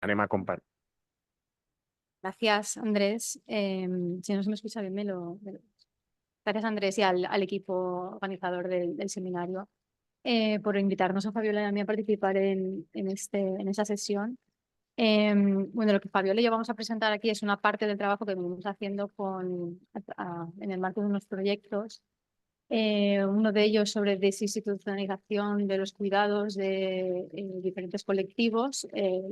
Anem a compartir. Gracias, Andrés. Si no se me escucha bien, Gracias, Andrés, y al equipo organizador del seminario por invitarnos a Fabiola y a mí a participar en esta sesión. Bueno, lo que Fabiola y yo vamos a presentar aquí es una parte del trabajo que venimos haciendo en el marco de unos proyectos. Uno de ellos sobre desinstitucionalización de los cuidados de diferentes colectivos.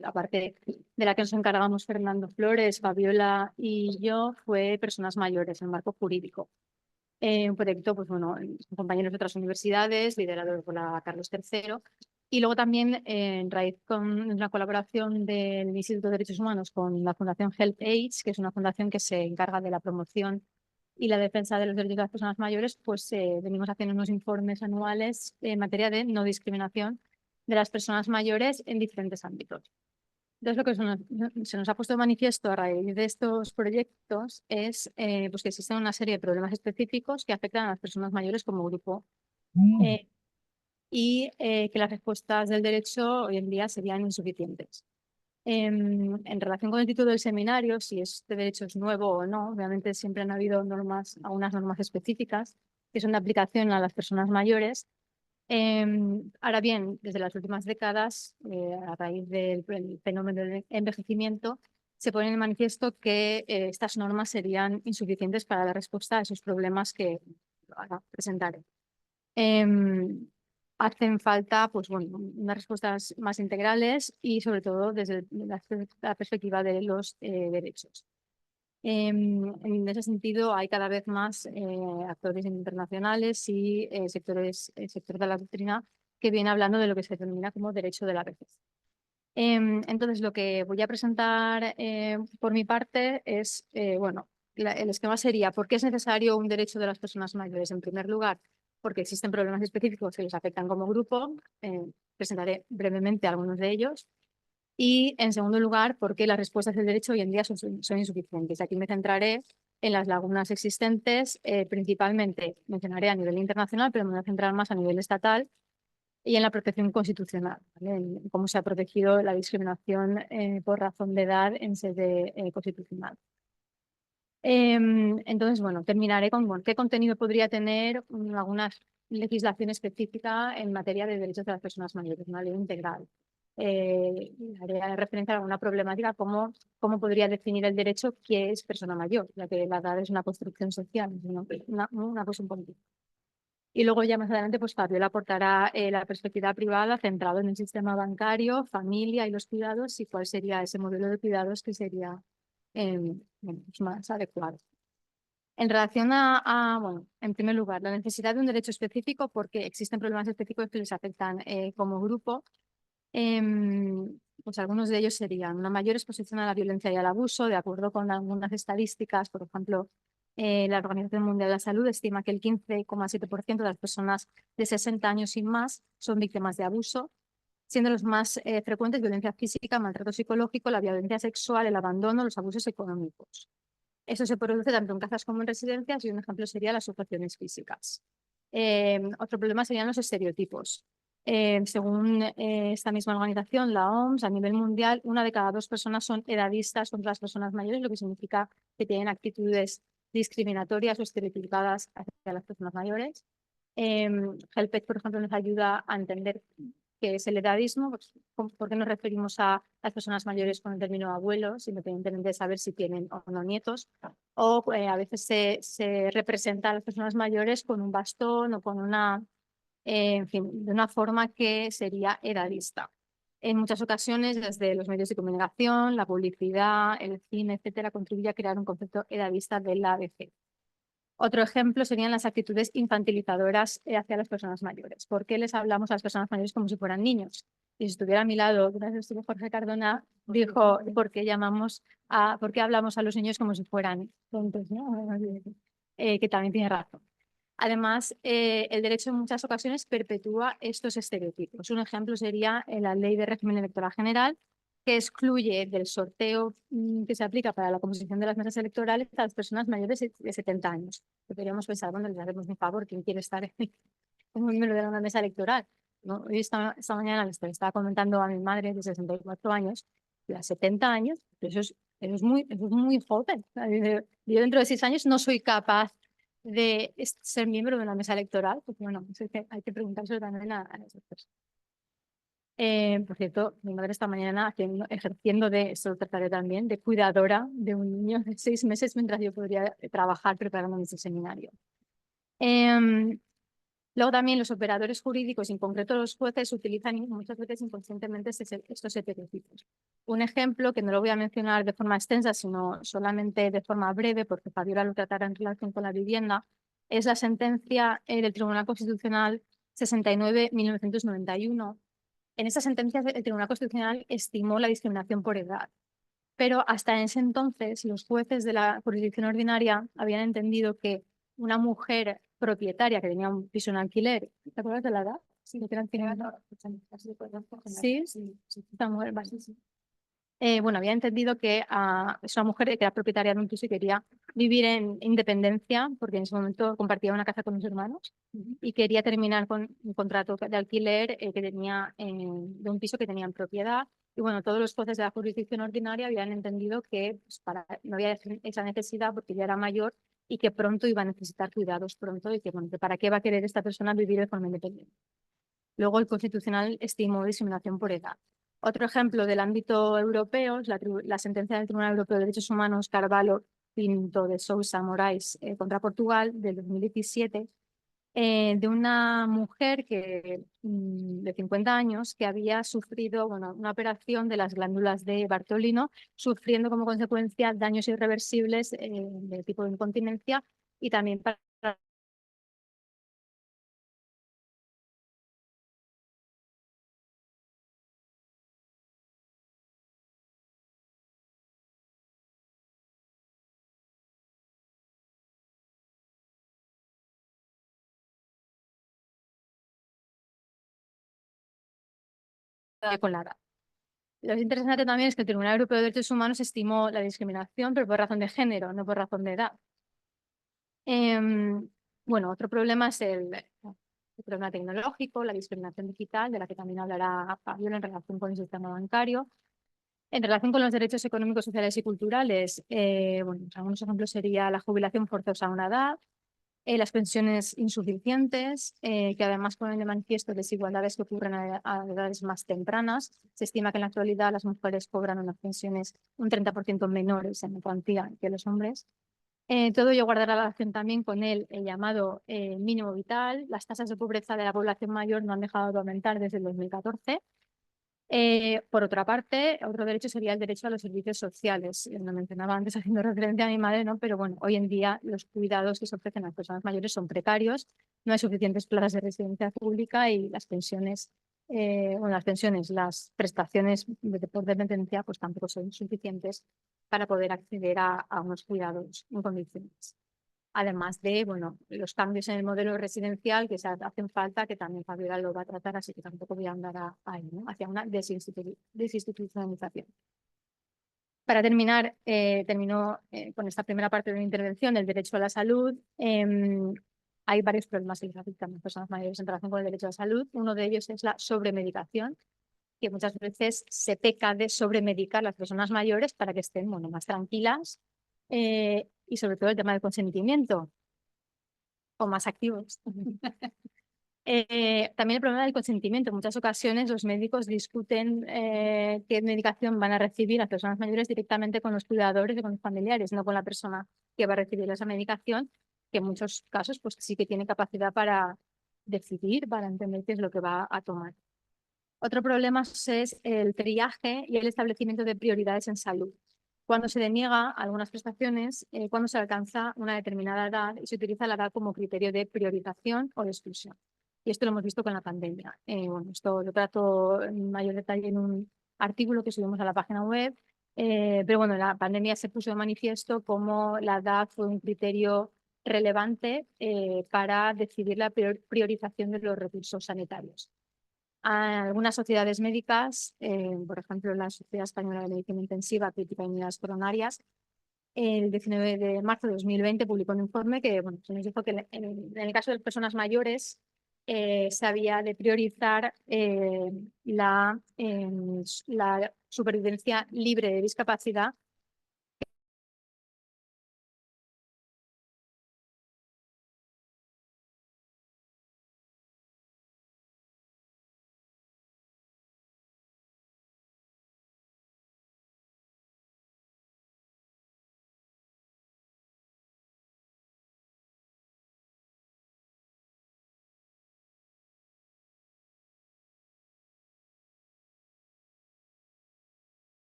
La parte de la que nos encargamos Fernando Flores, Fabiola y yo fue personas mayores, el marco jurídico. Un proyecto, pues bueno, compañeros de otras universidades, liderado por la Carlos III. Y luego también, en raíz con una colaboración del Instituto de Derechos Humanos con la Fundación Help Age, que es una fundación que se encarga de la promoción y la defensa de los derechos de las personas mayores, pues venimos haciendo unos informes anuales en materia de no discriminación de las personas mayores en diferentes ámbitos. Entonces, lo que se nos ha puesto de manifiesto a raíz de estos proyectos es pues que existen una serie de problemas específicos que afectan a las personas mayores como grupo que las respuestas del derecho hoy en día serían insuficientes. En relación con el título del seminario, si este derecho es nuevo o no, obviamente siempre han habido algunas normas específicas que son de aplicación a las personas mayores. Ahora bien, desde las últimas décadas, a raíz del fenómeno del envejecimiento, se pone en manifiesto que estas normas serían insuficientes para dar respuesta a esos problemas que ahora presentaré. Hacen falta pues, bueno, unas respuestas más integrales y sobre todo desde la perspectiva de los derechos. En ese sentido, hay cada vez más actores internacionales y el sector de la doctrina que viene hablando de lo que se denomina como derecho de la vejez. Entonces, lo que voy a presentar por mi parte es, bueno, el esquema sería ¿por qué es necesario un derecho de las personas mayores? En primer lugar, porque existen problemas específicos que les afectan como grupo. Presentaré brevemente algunos de ellos. Y, en segundo lugar, por qué las respuestas del derecho hoy en día son insuficientes. Aquí me centraré en las lagunas existentes, principalmente mencionaré a nivel internacional, pero me voy a centrar más a nivel estatal y en la protección constitucional, ¿vale? En cómo se ha protegido la discriminación por razón de edad en sede constitucional. Entonces, bueno, terminaré con qué contenido podría tener alguna legislación específica en materia de derechos de las personas mayores, una ley integral. Haré referencia a alguna problemática, cómo podría definir el derecho qué es persona mayor, ya que la edad es una construcción social, una cosa un poquito. Y luego ya más adelante, pues Fabiola aportará la perspectiva privada centrado en el sistema bancario, familia y los cuidados y cuál sería ese modelo de cuidados que sería bueno, pues más adecuado. En relación bueno, en primer lugar, la necesidad de un derecho específico porque existen problemas específicos que les afectan como grupo. Pues algunos de ellos serían una mayor exposición a la violencia y al abuso, de acuerdo con algunas estadísticas. Por ejemplo, la Organización Mundial de la Salud estima que el 15,7% de las personas de 60 años y más son víctimas de abuso, siendo los más frecuentes violencia física, maltrato psicológico, la violencia sexual, el abandono, los abusos económicos. Eso se produce tanto en casas como en residencias y un ejemplo sería las ocupaciones físicas. Otro problema serían los estereotipos. Según esta misma organización, la OMS, a nivel mundial, 1 de cada 2 personas son edadistas contra las personas mayores, lo que significa que tienen actitudes discriminatorias o estereotipadas hacia las personas mayores. Helpet, por ejemplo, nos ayuda a entender qué es el edadismo, pues, por qué nos referimos a las personas mayores con el término abuelos, independientemente de saber si tienen o no nietos. O a veces se representa a las personas mayores con un bastón o con en fin, de una forma que sería edadista. En muchas ocasiones, desde los medios de comunicación, la publicidad, el cine, etcétera, contribuye a crear un concepto edadista de la vejez. Otro ejemplo serían las actitudes infantilizadoras hacia las personas mayores. ¿Por qué les hablamos a las personas mayores como si fueran niños? Y si estuviera a mi lado, una vez estuvo Jorge Cardona, dijo, ¿por qué hablamos a los niños como si fueran tontos, ¿no? Que también tiene razón. Además, el derecho en muchas ocasiones perpetúa estos estereotipos. Un ejemplo sería la Ley de Régimen Electoral General, que excluye del sorteo que se aplica para la composición de las mesas electorales a las personas mayores de 70 años. Podríamos pensar, bueno, les haremos un favor, ¿quién quiere estar como miembro de una mesa electoral? ¿No? Hoy esta mañana les estaba comentando a mi madre de 64 años a 70 años, eso es muy joven. Yo dentro de 6 años no soy capaz de ser miembro de una mesa electoral, pues bueno, eso hay que preguntárselo también a esas personas. Por cierto, mi madre esta mañana ejerciendo de, eso lo trataré también, de cuidadora de un niño de 6 meses mientras yo podría trabajar preparándome ese seminario. Luego también los operadores jurídicos, en concreto los jueces, utilizan muchas veces inconscientemente estos estereotipos. Un ejemplo, que no lo voy a mencionar de forma extensa, sino solamente de forma breve, porque Fabiola lo tratará en relación con la vivienda, es la sentencia del Tribunal Constitucional 69-1991. En esa sentencia el Tribunal Constitucional estimó la discriminación por edad, pero hasta ese entonces los jueces de la jurisdicción ordinaria habían entendido que una mujer propietaria que tenía un piso en alquiler, ¿te acuerdas de la edad? Sí, que eran 100 años. Sí, esta mujer, vale, sí. Bueno, había entendido que es una mujer que era propietaria de un piso y quería vivir en independencia, porque en ese momento compartía una casa con sus hermanos y quería terminar con un contrato de alquiler que tenía de un piso que tenía en propiedad. Y bueno, todos los jueces de la jurisdicción ordinaria habían entendido que pues, no había esa necesidad porque ya era mayor y que pronto iba a necesitar cuidados pronto y que, bueno, que para qué va a querer esta persona vivir de forma independiente. Luego el Constitucional estimó discriminación por edad. Otro ejemplo del ámbito europeo es la sentencia del Tribunal Europeo de Derechos Humanos Carvalho Pinto de Sousa Moraes contra Portugal del 2017, de una mujer de 50 años que había sufrido una operación de las glándulas de Bartolino, sufriendo como consecuencia daños irreversibles de tipo de incontinencia y también para con la edad. Lo interesante también es que el Tribunal Europeo de Derechos Humanos estimó la discriminación, pero por razón de género, no por razón de edad. Bueno, otro problema es el problema tecnológico, la discriminación digital, de la que también hablará Fabiola en relación con el sistema bancario. En relación con los derechos económicos, sociales y culturales, bueno, algunos ejemplos sería la jubilación forzosa a una edad, las pensiones insuficientes, que además ponen de manifiesto desigualdades que ocurren a edades más tempranas. Se estima que en la actualidad las mujeres cobran unas pensiones un 30% menores en cuantía que los hombres. Todo ello guardará relación también con el llamado mínimo vital. Las tasas de pobreza de la población mayor no han dejado de aumentar desde el 2014. Por otra parte, otro derecho sería el derecho a los servicios sociales. Lo mencionaba antes haciendo referencia a mi madre, ¿no? Pero bueno, hoy en día los cuidados que se ofrecen a las personas mayores son precarios, no hay suficientes plazas de residencia pública y las pensiones, las prestaciones por dependencia, pues tampoco son suficientes para poder acceder a unos cuidados en condiciones. Además de, bueno, los cambios en el modelo residencial que se hacen falta, que también Fabiola lo va a tratar, así que tampoco voy a andar ahí, ¿no? Hacia una desinstitucionalización. Para terminar, termino con esta primera parte de mi intervención, el derecho a la salud. Hay varios problemas que les afectan a las personas mayores en relación con el derecho a la salud. Uno de ellos es la sobremedicación, que muchas veces se peca de sobremedicar a las personas mayores para que estén, bueno, más tranquilas, y sobre todo el tema del consentimiento o más activos. También el problema del consentimiento. En muchas ocasiones los médicos discuten qué medicación van a recibir las personas mayores directamente con los cuidadores y con los familiares, no con la persona que va a recibir esa medicación, que en muchos casos pues, sí que tiene capacidad para decidir, para entender qué es lo que va a tomar. Otro problema es el triaje y el establecimiento de prioridades en salud. Cuando se deniega algunas prestaciones, cuando se alcanza una determinada edad y se utiliza la edad como criterio de priorización o de exclusión. Y esto lo hemos visto con la pandemia. Bueno, esto lo trato en mayor detalle en un artículo que subimos a la página web, pero bueno, la pandemia se puso de manifiesto como la edad fue un criterio relevante para decidir la priorización de los recursos sanitarios. Algunas sociedades médicas, por ejemplo, la Sociedad Española de Medicina Intensiva, Crítica y Unidades Coronarias, el 19 de marzo de 2020 publicó un informe que bueno, se nos dijo que en el caso de personas mayores se había de priorizar la supervivencia libre de discapacidad.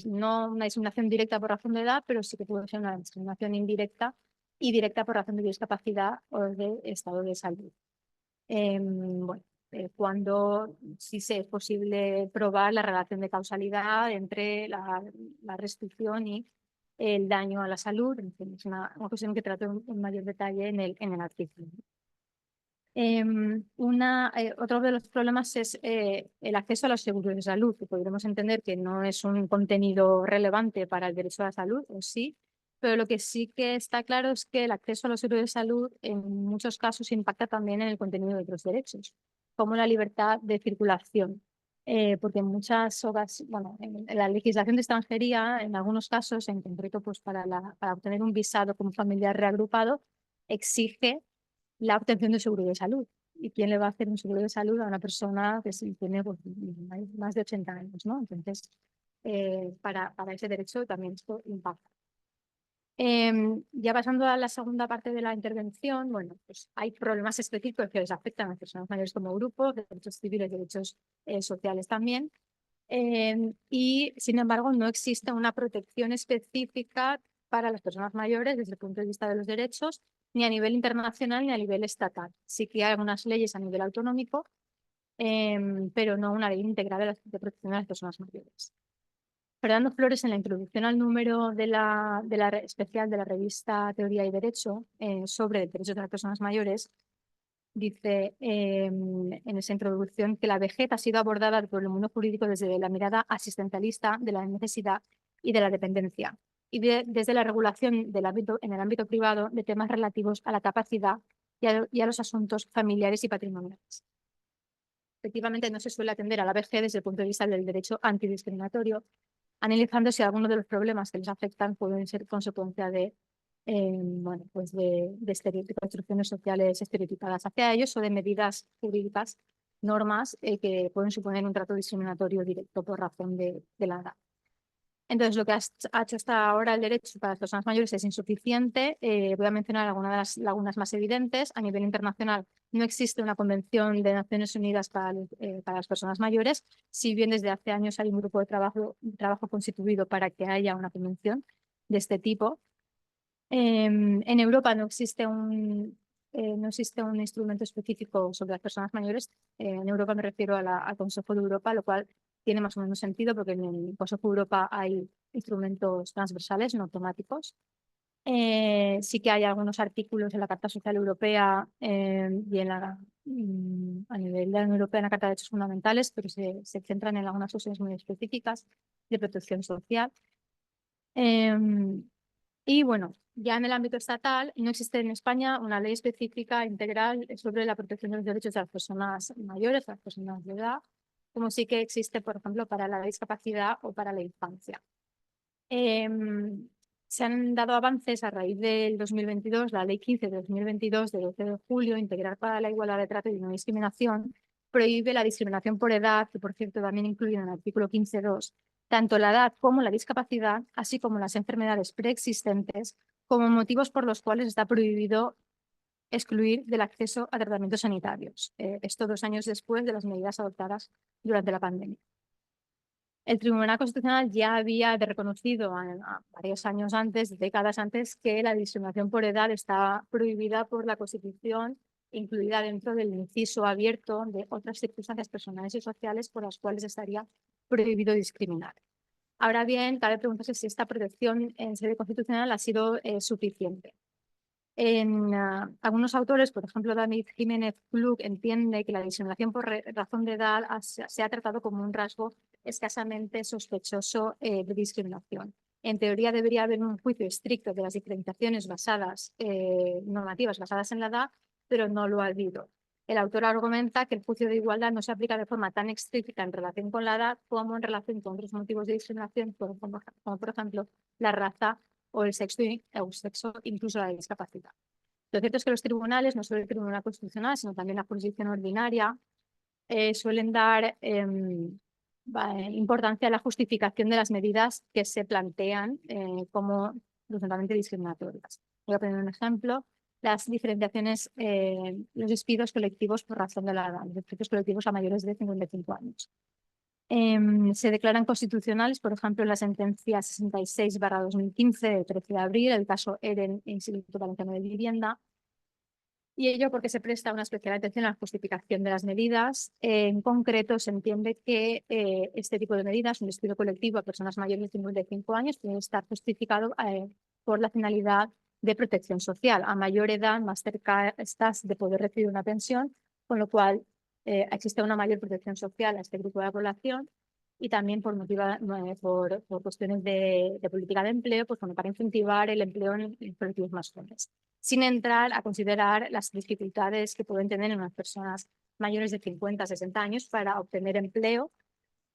No una discriminación directa por razón de edad, pero sí que puede ser una discriminación indirecta y directa por razón de discapacidad o de estado de salud. Bueno, cuando sí se es posible probar la relación de causalidad entre la restricción y el daño a la salud. En fin, es una cuestión que trato en mayor detalle en el artículo. Otro de los problemas es el acceso a los seguros de salud, que podríamos entender que no es un contenido relevante para el derecho a la salud, o sí, pero lo que sí que está claro es que el acceso a los seguros de salud en muchos casos impacta también en el contenido de otros derechos, como la libertad de circulación. Porque en muchas ocasiones, bueno, en la legislación de extranjería, en algunos casos, en concreto, pues para obtener un visado como familiar reagrupado, exige la obtención de un seguro de salud. ¿Y quién le va a hacer un seguro de salud a una persona que sí tiene pues, más de 80 años, ¿no? Entonces, para ese derecho también esto impacta. Ya pasando a la segunda parte de la intervención, bueno, pues hay problemas específicos que les afectan a las personas mayores como grupo, derechos civiles, derechos sociales también. Y, sin embargo, no existe una protección específica para las personas mayores desde el punto de vista de los derechos, ni a nivel internacional ni a nivel estatal. Sí que hay algunas leyes a nivel autonómico, pero no una ley integral de protección de las personas mayores. Fernando Flores, en la introducción al número especial de la revista Teoría y Derecho sobre derechos de las personas mayores, dice en esa introducción que la vejez ha sido abordada por el mundo jurídico desde la mirada asistencialista de la necesidad y de la dependencia, y desde la regulación en el ámbito privado de temas relativos a la capacidad y a los asuntos familiares y patrimoniales. Efectivamente, no se suele atender a la vejez desde el punto de vista del derecho antidiscriminatorio, analizando si algunos de los problemas que les afectan pueden ser consecuencia de bueno, pues de construcciones sociales estereotipadas hacia ellos o de medidas jurídicas, normas que pueden suponer un trato discriminatorio directo por razón de la edad. Entonces, lo que ha hecho hasta ahora el derecho para las personas mayores es insuficiente. Voy a mencionar algunas de las lagunas más evidentes. A nivel internacional, no existe una convención de Naciones Unidas para las personas mayores, si bien desde hace años hay un grupo de trabajo constituido para que haya una convención de este tipo. En Europa no existe un instrumento específico sobre las personas mayores. En Europa me refiero al Consejo de Europa, lo cual tiene más o menos sentido porque en el Consejo de Europa hay instrumentos transversales, no automáticos. Sí que hay algunos artículos en la Carta Social Europea y a nivel de la Unión Europea en la Carta de Derechos Fundamentales, pero se centran en algunas cuestiones muy específicas de protección social. Y bueno, ya en el ámbito estatal no existe en España una ley específica integral sobre la protección de los derechos de las personas mayores, de las personas de edad, como sí que existe, por ejemplo, para la discapacidad o para la infancia. Se han dado avances a raíz del 2022, la Ley 15 de 2022 de 12 de julio, integral para la igualdad de trato y no discriminación, prohíbe la discriminación por edad, que por cierto también incluye en el artículo 15.2, tanto la edad como la discapacidad, así como las enfermedades preexistentes, como motivos por los cuales está prohibido excluir del acceso a tratamientos sanitarios. Esto 2 años después de las medidas adoptadas durante la pandemia. El Tribunal Constitucional ya había reconocido a varios años antes, décadas antes, que la discriminación por edad está prohibida por la Constitución, incluida dentro del inciso abierto de otras circunstancias personales y sociales por las cuales estaría prohibido discriminar. Ahora bien, cabe preguntarse si esta protección en sede constitucional ha sido suficiente. Algunos autores, por ejemplo, David Jiménez Klug, entiende que la discriminación por razón de edad se ha tratado como un rasgo escasamente sospechoso de discriminación. En teoría debería haber un juicio estricto de las diferenciaciones normativas basadas en la edad, pero no lo ha habido. El autor argumenta que el juicio de igualdad no se aplica de forma tan estricta en relación con la edad como en relación con otros motivos de discriminación, como por ejemplo la raza o el sexo, incluso la discapacidad. Lo cierto es que los tribunales, no solo el Tribunal Constitucional, sino también la jurisdicción ordinaria, suelen dar importancia a la justificación de las medidas que se plantean como presuntamente discriminatorias. Voy a poner un ejemplo. Las diferenciaciones, los despidos colectivos por razón de la edad, los despidos colectivos a mayores de 55 años. Se declaran constitucionales, por ejemplo, en la sentencia 66/2015 de 13 de abril, el caso Eren, Instituto Valenciano de Vivienda, y ello porque se presta una especial atención a la justificación de las medidas. En concreto, se entiende que este tipo de medidas, un despido colectivo a personas mayores de 55 años, puede estar justificado por la finalidad de protección social. A mayor edad, más cerca estás de poder recibir una pensión, con lo cual existe una mayor protección social a este grupo de la población, y también por cuestiones de política de empleo, pues, bueno, para incentivar el empleo en colectivos más jóvenes, sin entrar a considerar las dificultades que pueden tener unas personas mayores de 50, 60 años para obtener empleo,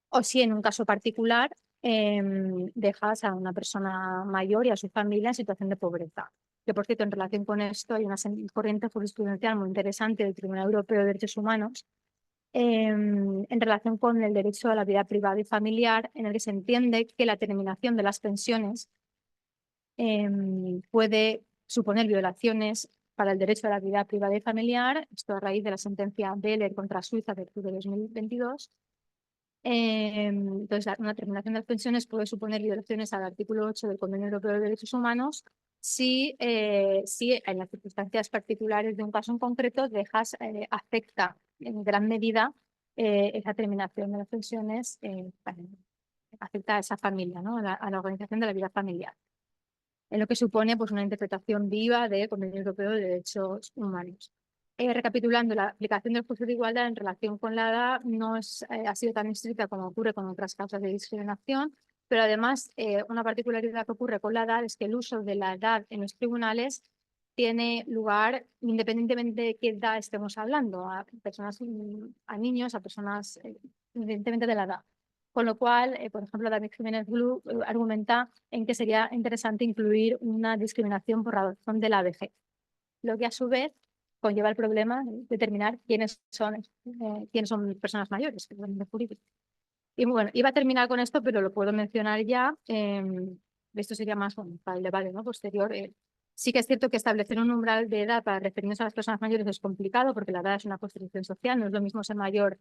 o si en un caso particular dejas a una persona mayor y a su familia en situación de pobreza. Que, por cierto, en relación con esto hay una corriente jurisprudencial muy interesante del Tribunal Europeo de Derechos Humanos en relación con el derecho a la vida privada y familiar, en el que se entiende que la terminación de las pensiones puede suponer violaciones para el derecho a la vida privada y familiar, esto a raíz de la sentencia Beller contra Suiza de octubre de 2022. Entonces, una terminación de las pensiones puede suponer violaciones al artículo 8 del Convenio Europeo de Derechos Humanos si en las circunstancias particulares de un caso en concreto afecta en gran medida esa terminación de las pensiones, afecta a esa familia, ¿no? a la organización de la vida familiar, en lo que supone, pues, una interpretación viva del Convenio Europeo de Derechos Humanos. Recapitulando, la aplicación del juicio de igualdad en relación con la edad no ha sido tan estricta como ocurre con otras causas de discriminación, pero además una particularidad que ocurre con la edad es que el uso de la edad en los tribunales tiene lugar independientemente de qué edad estemos hablando, a niños, a personas, independientemente de la edad. Con lo cual, por ejemplo, David Jiménez Blu argumenta en que sería interesante incluir una discriminación por razón de la vejez, lo que a su vez conlleva el problema de determinar quiénes son personas mayores, que es jurídico. Y bueno, iba a terminar con esto, pero lo puedo mencionar ya. Esto sería más, bueno, para el debate, ¿no?, posterior. Sí que es cierto que establecer un umbral de edad para referirnos a las personas mayores es complicado, porque la edad es una construcción social. No es lo mismo ser mayor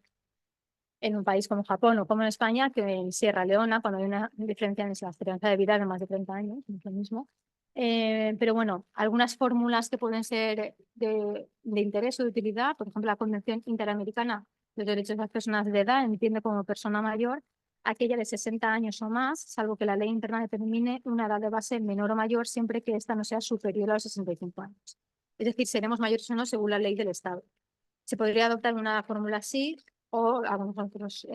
en un país como Japón o como en España que en Sierra Leona, cuando hay una diferencia en la esperanza de vida de más de 30 años, no es lo mismo. Pero bueno, algunas fórmulas que pueden ser de interés o de utilidad, por ejemplo, la Convención Interamericana de los Derechos de las Personas de Edad entiende como persona mayor aquella de 60 años o más, salvo que la ley interna determine una edad de base menor o mayor, siempre que ésta no sea superior a los 65 años. Es decir, seremos mayores o no según la ley del Estado. Se podría adoptar una fórmula así, o algunas otras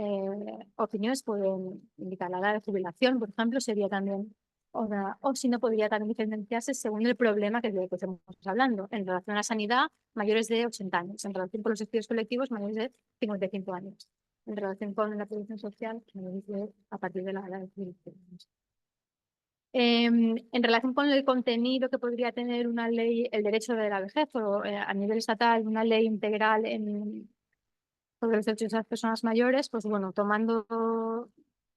opiniones pueden indicar la edad de jubilación, por ejemplo, sería también o si no, podría también diferenciarse según el problema que estamos hablando. En relación a la sanidad, mayores de 80 años. En relación con los estudios colectivos, mayores de 55 años. En relación con la protección social, a partir de la edad de 55 años. En relación con el contenido que podría tener una ley, el derecho de la vejez, o a nivel estatal, una ley integral sobre los derechos de las personas mayores, pues bueno, tomando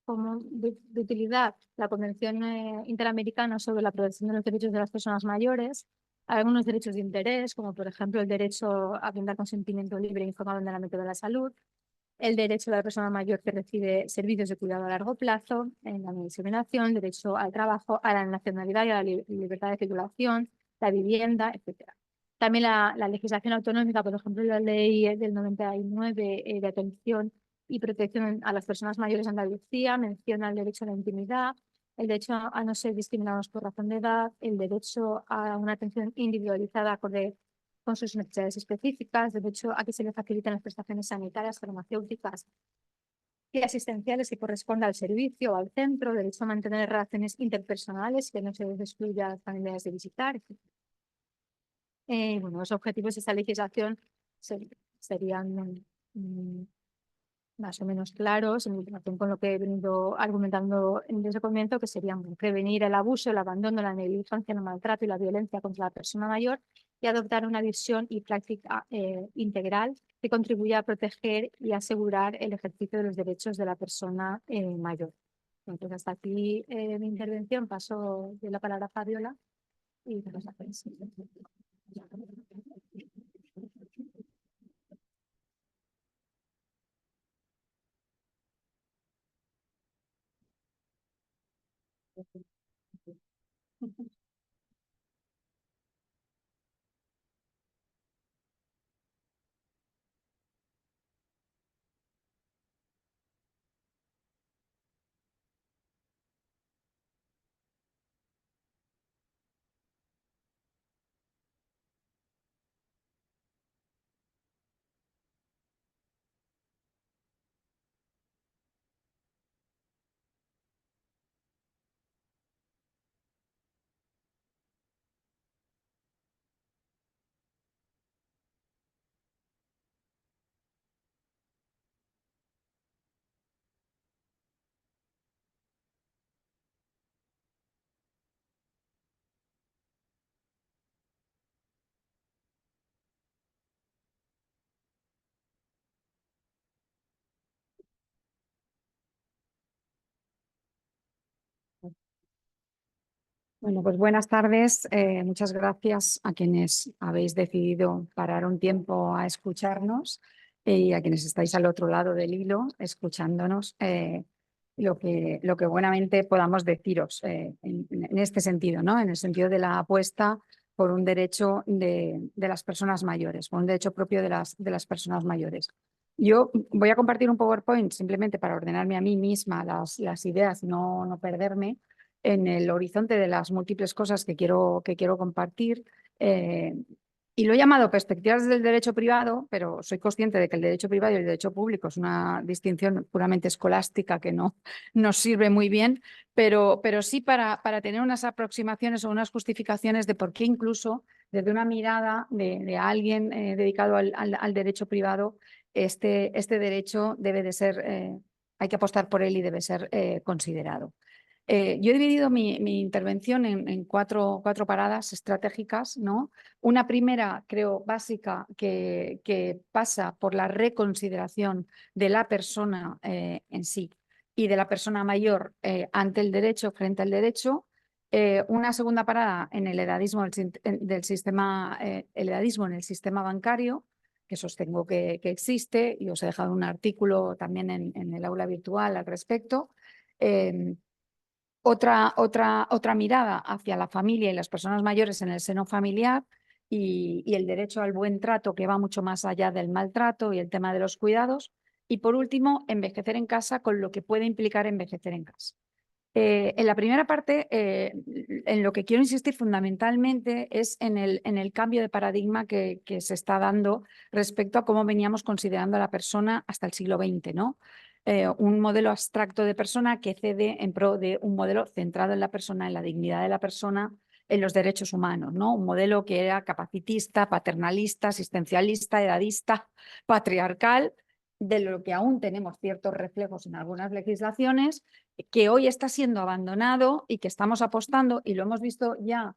como de utilidad la Convención Interamericana sobre la protección de los derechos de las personas mayores, algunos derechos de interés, como por ejemplo el derecho a brindar consentimiento libre e informado en el ámbito de la salud, el derecho de la persona mayor que recibe servicios de cuidado a largo plazo, en la no discriminación, derecho al trabajo, a la nacionalidad y a la libertad de circulación, la vivienda, etc. También la legislación autonómica, por ejemplo, la ley del 99 de atención y protección a las personas mayores en Andalucía, menciona el derecho a la intimidad, el derecho a no ser discriminados por razón de edad, el derecho a una atención individualizada acorde con sus necesidades específicas, derecho a que se le faciliten las prestaciones sanitarias, farmacéuticas, y asistenciales que corresponda al servicio o al centro, derecho a mantener relaciones interpersonales, que no se les excluya a las familias de visitar, etc. Bueno, los objetivos de esta legislación serían más o menos claros en relación con lo que he venido argumentando desde el comienzo, que serían prevenir el abuso, el abandono, la negligencia, el maltrato y la violencia contra la persona mayor y adoptar una visión y práctica integral que contribuya a proteger y asegurar el ejercicio de los derechos de la persona mayor. Entonces, hasta aquí mi intervención. Paso de la palabra a Fabiola y vamos a hacer eso. Bueno, pues buenas tardes. Muchas gracias a quienes habéis decidido parar un tiempo a escucharnos y a quienes estáis al otro lado del hilo escuchándonos lo que buenamente podamos deciros en este sentido, ¿no? En el sentido de la apuesta por un derecho de las personas mayores, por un derecho propio de las personas mayores. Yo voy a compartir un PowerPoint simplemente para ordenarme a mí misma las ideas, no perderme en el horizonte de las múltiples cosas que quiero compartir. Y lo he llamado perspectivas del derecho privado, pero soy consciente de que el derecho privado y el derecho público es una distinción puramente escolástica que no nos sirve muy bien, pero sí para tener unas aproximaciones o unas justificaciones de por qué incluso desde una mirada de alguien dedicado al derecho privado, este derecho debe de ser, hay que apostar por él y debe ser considerado. Yo he dividido mi intervención en cuatro paradas estratégicas, ¿no? Una primera, creo, básica, que pasa por la reconsideración de la persona en sí y de la persona mayor ante el derecho, frente al derecho. Una segunda parada en el edadismo del sistema, el edadismo en el sistema bancario, que sostengo que existe, y os he dejado un artículo también en el aula virtual al respecto. Otra mirada hacia la familia y las personas mayores en el seno familiar y el derecho al buen trato, que va mucho más allá del maltrato y el tema de los cuidados. Y por último, envejecer en casa con lo que puede implicar envejecer en casa. En la primera parte, en lo que quiero insistir fundamentalmente es en el cambio de paradigma que se está dando respecto a cómo veníamos considerando a la persona hasta el siglo XX, ¿no? Un modelo abstracto de persona que cede en pro de un modelo centrado en la persona, en la dignidad de la persona, en los derechos humanos, ¿no? Un modelo que era capacitista, paternalista, asistencialista, edadista, patriarcal, de lo que aún tenemos ciertos reflejos en algunas legislaciones, que hoy está siendo abandonado y que estamos apostando, y lo hemos visto ya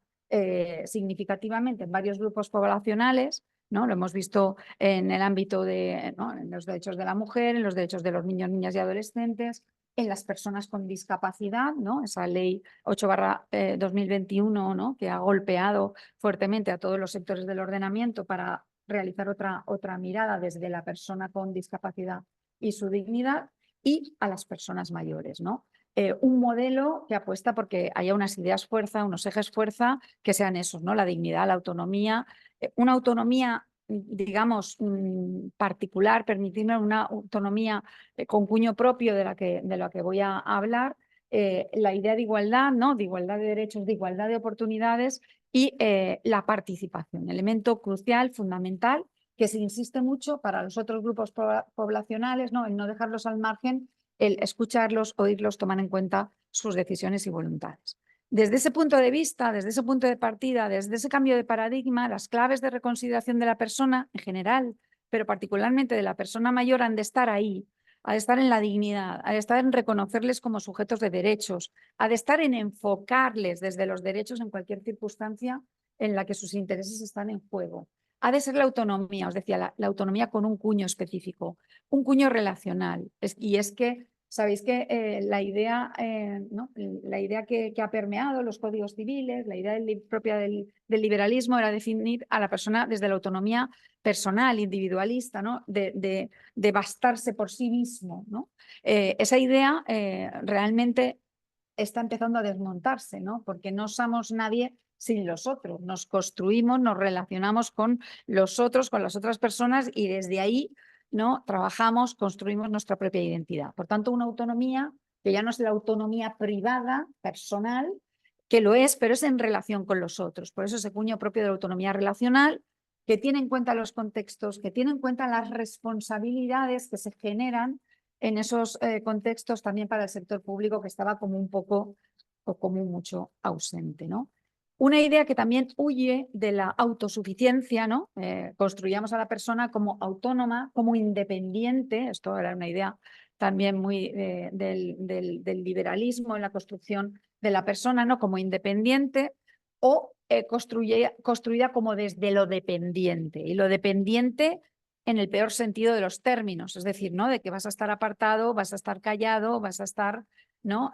significativamente en varios grupos poblacionales, ¿no? Lo hemos visto en el ámbito de, ¿no? En los derechos de la mujer, en los derechos de los niños, niñas y adolescentes, en las personas con discapacidad, ¿no? Esa ley 8/2021, ¿no? Que ha golpeado fuertemente a todos los sectores del ordenamiento para realizar otra mirada desde la persona con discapacidad y su dignidad, y a las personas mayores, ¿no? Un modelo que apuesta porque haya unas ideas fuerza, unos ejes fuerza que sean esos, ¿no? La dignidad, la autonomía, una autonomía, digamos, particular, permitirme una autonomía con cuño propio de la que voy a hablar, la idea de igualdad, ¿no? De igualdad de derechos, de igualdad de oportunidades y la participación, elemento crucial, fundamental, que se insiste mucho para los otros grupos poblacionales, ¿no? En no dejarlos al margen el escucharlos, oírlos, tomar en cuenta sus decisiones y voluntades. Desde ese punto de vista, desde ese punto de partida, desde ese cambio de paradigma, las claves de reconsideración de la persona en general, pero particularmente de la persona mayor, han de estar ahí, ha de estar en la dignidad, ha de estar en reconocerles como sujetos de derechos, ha de estar en enfocarles desde los derechos en cualquier circunstancia en la que sus intereses están en juego. Ha de ser la autonomía, os decía, la autonomía con un cuño específico, un cuño relacional. Y es que, sabéis que la idea, ¿no? La idea que ha permeado los códigos civiles, la idea propia del liberalismo era definir a la persona desde la autonomía personal, individualista, ¿no? de bastarse por sí mismo, ¿no? Esa idea realmente está empezando a desmontarse, ¿no? Porque no somos nadie sin los otros. Nos construimos, nos relacionamos con los otros, con las otras personas y desde ahí, ¿no? Trabajamos, construimos nuestra propia identidad. Por tanto, una autonomía que ya no es la autonomía privada, personal, que lo es, pero es en relación con los otros. Por eso ese cuño propio de la autonomía relacional, que tiene en cuenta los contextos, que tiene en cuenta las responsabilidades que se generan en esos contextos también para el sector público, que estaba como un poco o como mucho ausente, ¿no? Una idea que también huye de la autosuficiencia, ¿no? Construyamos a la persona como autónoma, como independiente. Esto era una idea también muy del liberalismo en la construcción de la persona, ¿no? Como independiente o construida como desde lo dependiente. Y lo dependiente en el peor sentido de los términos, es decir, ¿no? De que vas a estar apartado, vas a estar callado, vas a estar, ¿no?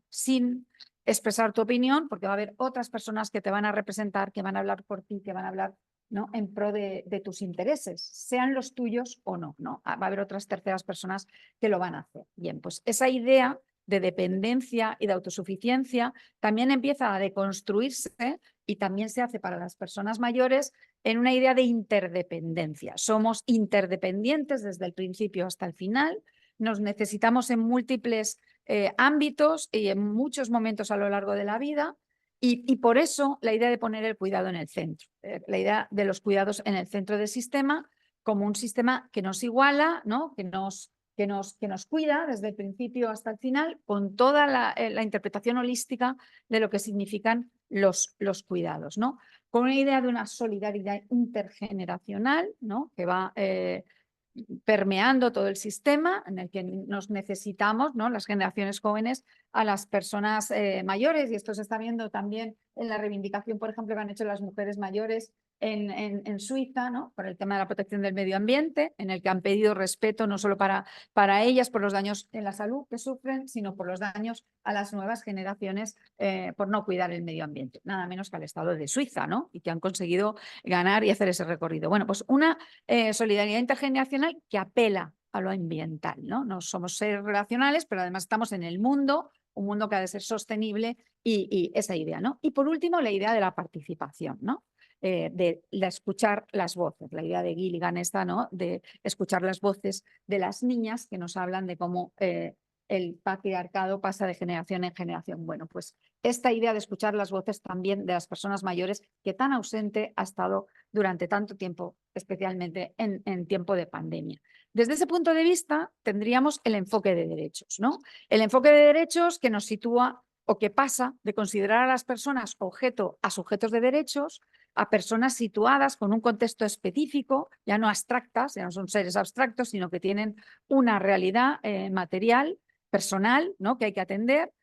Sin expresar tu opinión, porque va a haber otras personas que te van a representar, que van a hablar por ti, que van a hablar, ¿no? En pro de tus intereses, sean los tuyos o no, ¿no? Va a haber otras terceras personas que lo van a hacer. Bien, pues esa idea de dependencia y de autosuficiencia también empieza a deconstruirse y también se hace para las personas mayores en una idea de interdependencia. Somos interdependientes desde el principio hasta el final, nos necesitamos en múltiples ámbitos y en muchos momentos a lo largo de la vida y por eso la idea de poner el cuidado en el centro, la idea de los cuidados en el centro del sistema como un sistema que nos iguala, ¿no? que nos cuida desde el principio hasta el final con toda la interpretación holística de lo que significan los cuidados, ¿no? Con una idea de una solidaridad intergeneracional, ¿no? Que va permeando todo el sistema en el que nos necesitamos, ¿no? Las generaciones jóvenes a las personas mayores, y esto se está viendo también en la reivindicación, por ejemplo, que han hecho las mujeres mayores en Suiza, ¿no? Por el tema de la protección del medio ambiente, en el que han pedido respeto no solo para ellas por los daños en la salud que sufren, sino por los daños a las nuevas generaciones por no cuidar el medio ambiente, nada menos que al Estado de Suiza, ¿no? Y que han conseguido ganar y hacer ese recorrido. Bueno, pues una solidaridad intergeneracional que apela a lo ambiental, ¿no? No somos seres relacionales, pero además estamos en el mundo, un mundo que ha de ser sostenible y esa idea, ¿no? Y por último, la idea de la participación, ¿no? De escuchar las voces, la idea de Gilligan esta, ¿no? De escuchar las voces de las niñas que nos hablan de cómo el patriarcado pasa de generación en generación. Bueno, pues esta idea de escuchar las voces también de las personas mayores que tan ausente ha estado durante tanto tiempo, especialmente en tiempo de pandemia. Desde ese punto de vista tendríamos el enfoque de derechos, ¿no? El enfoque de derechos que nos sitúa o que pasa de considerar a las personas objeto a sujetos de derechos a personas situadas con un contexto específico, ya no abstractas, ya no son seres abstractos, sino que tienen una realidad material, personal, ¿no? Que hay que atender,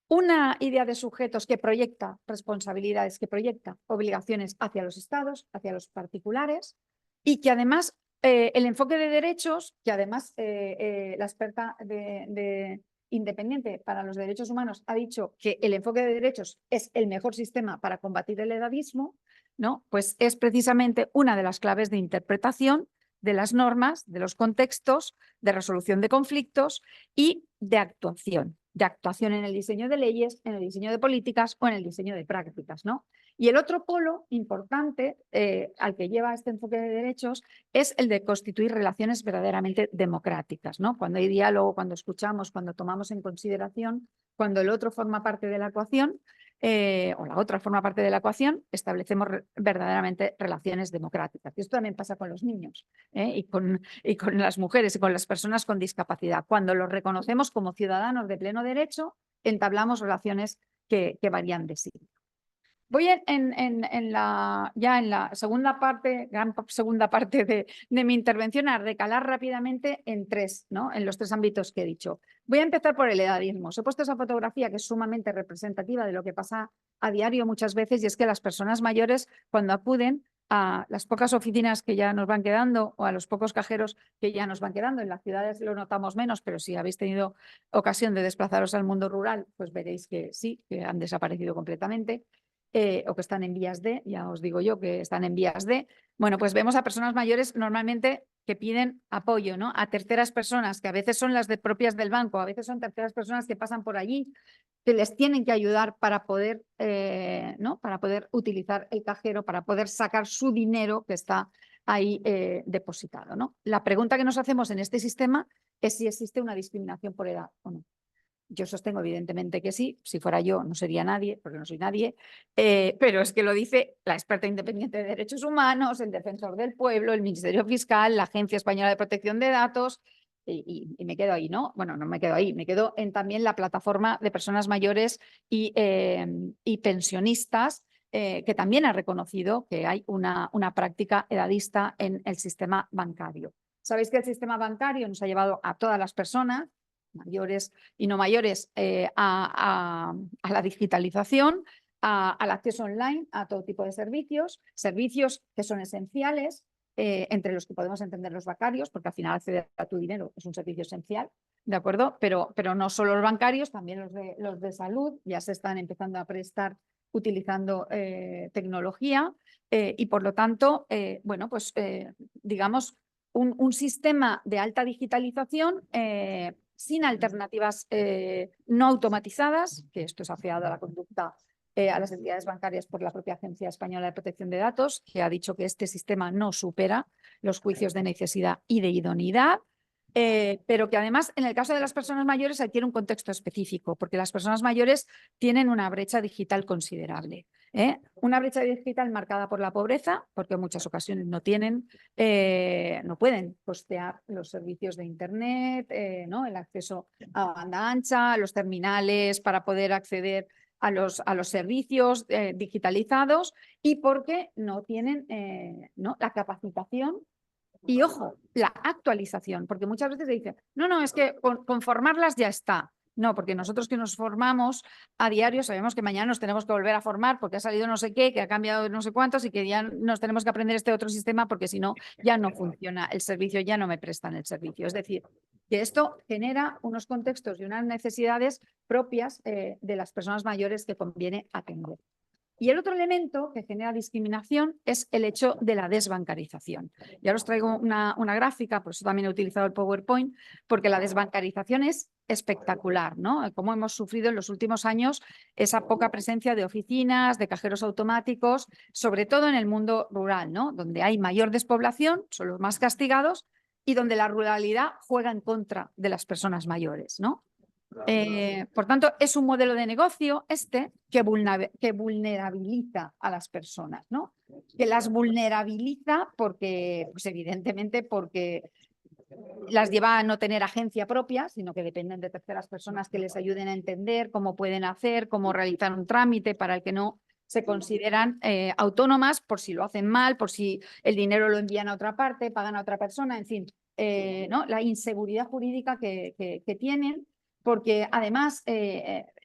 una idea de sujetos que proyecta responsabilidades, que proyecta obligaciones hacia los estados, hacia los particulares y que además el enfoque de derechos, que además la experta independiente para los derechos humanos ha dicho que el enfoque de derechos es el mejor sistema para combatir el edadismo, ¿no? Pues es precisamente una de las claves de interpretación de las normas, de los contextos, de resolución de conflictos y de actuación en el diseño de leyes, en el diseño de políticas o en el diseño de prácticas, ¿no? Y el otro polo importante al que lleva este enfoque de derechos es el de constituir relaciones verdaderamente democráticas, ¿no? Cuando hay diálogo, cuando escuchamos, cuando tomamos en consideración, cuando el otro forma parte de la ecuación, o la otra forma parte de la ecuación, establecemos verdaderamente relaciones democráticas. Y esto también pasa con los niños y con las mujeres y con las personas con discapacidad. Cuando los reconocemos como ciudadanos de pleno derecho, entablamos relaciones que varían de sí. Voy ya en la segunda parte, gran segunda parte de mi intervención, a recalar rápidamente en los tres ámbitos que he dicho. Voy a empezar por el edadismo. Os he puesto esa fotografía que es sumamente representativa de lo que pasa a diario muchas veces, y es que las personas mayores, cuando acuden a las pocas oficinas que ya nos van quedando o a los pocos cajeros que ya nos van quedando, en las ciudades lo notamos menos, pero si habéis tenido ocasión de desplazaros al mundo rural, pues veréis que sí, que han desaparecido completamente. O que están en vías de, ya os digo yo que están en vías de, bueno, pues vemos a personas mayores normalmente que piden apoyo, ¿no? A terceras personas, que a veces son las propias del banco, a veces son terceras personas que pasan por allí, que les tienen que ayudar para poder, ¿no? Para poder utilizar el cajero, para poder sacar su dinero que está ahí depositado, ¿no? La pregunta que nos hacemos en este sistema es si existe una discriminación por edad o no. Yo sostengo evidentemente que sí, si fuera yo no sería nadie, porque no soy nadie, pero es que lo dice la experta independiente de derechos humanos, el defensor del pueblo, el Ministerio Fiscal, la Agencia Española de Protección de Datos, y me quedo ahí, ¿no? Bueno, no me quedo ahí, me quedo en también la plataforma de personas mayores y pensionistas, que también ha reconocido que hay una práctica edadista en el sistema bancario. Sabéis que el sistema bancario nos ha llevado a todas las personas, mayores y no mayores, a la digitalización, al acceso online a todo tipo de servicios que son esenciales, entre los que podemos entender los bancarios, porque al final acceder a tu dinero es un servicio esencial, ¿de acuerdo? Pero no solo los bancarios, también los de salud ya se están empezando a prestar utilizando tecnología, y por lo tanto, bueno, pues digamos, un sistema de alta digitalización sin alternativas no automatizadas, que esto es afeado a la conducta a las entidades bancarias por la propia Agencia Española de Protección de Datos, que ha dicho que este sistema no supera los juicios de necesidad y de idoneidad, pero que además en el caso de las personas mayores adquiere un contexto específico, porque las personas mayores tienen una brecha digital considerable. Una brecha digital marcada por la pobreza, porque en muchas ocasiones no pueden costear los servicios de Internet, ¿no? El acceso a banda ancha, los terminales para poder acceder a los servicios digitalizados, y porque no tienen ¿no? la capacitación y, ojo, la actualización, porque muchas veces se dice, no, es que con formarlas ya está. No, porque nosotros que nos formamos a diario sabemos que mañana nos tenemos que volver a formar porque ha salido no sé qué, que ha cambiado no sé cuántos y que ya nos tenemos que aprender este otro sistema porque si no ya no funciona el servicio, ya no me prestan el servicio. Es decir, que esto genera unos contextos y unas necesidades propias de las personas mayores que conviene atender. Y el otro elemento que genera discriminación es el hecho de la desbancarización. Ya os traigo una gráfica, por eso también he utilizado el PowerPoint, porque la desbancarización es espectacular, ¿no? Como hemos sufrido en los últimos años esa poca presencia de oficinas, de cajeros automáticos, sobre todo en el mundo rural, ¿no? Donde hay mayor despoblación, son los más castigados, y donde la ruralidad juega en contra de las personas mayores, ¿no? Por tanto, es un modelo de negocio que vulnerabiliza a las personas, ¿no? Que las vulnerabiliza porque, pues evidentemente, porque las lleva a no tener agencia propia, sino que dependen de terceras personas que les ayuden a entender cómo pueden hacer, cómo realizar un trámite para el que no se consideran autónomas, por si lo hacen mal, por si el dinero lo envían a otra parte, pagan a otra persona, en fin, ¿no? La inseguridad jurídica que tienen, porque además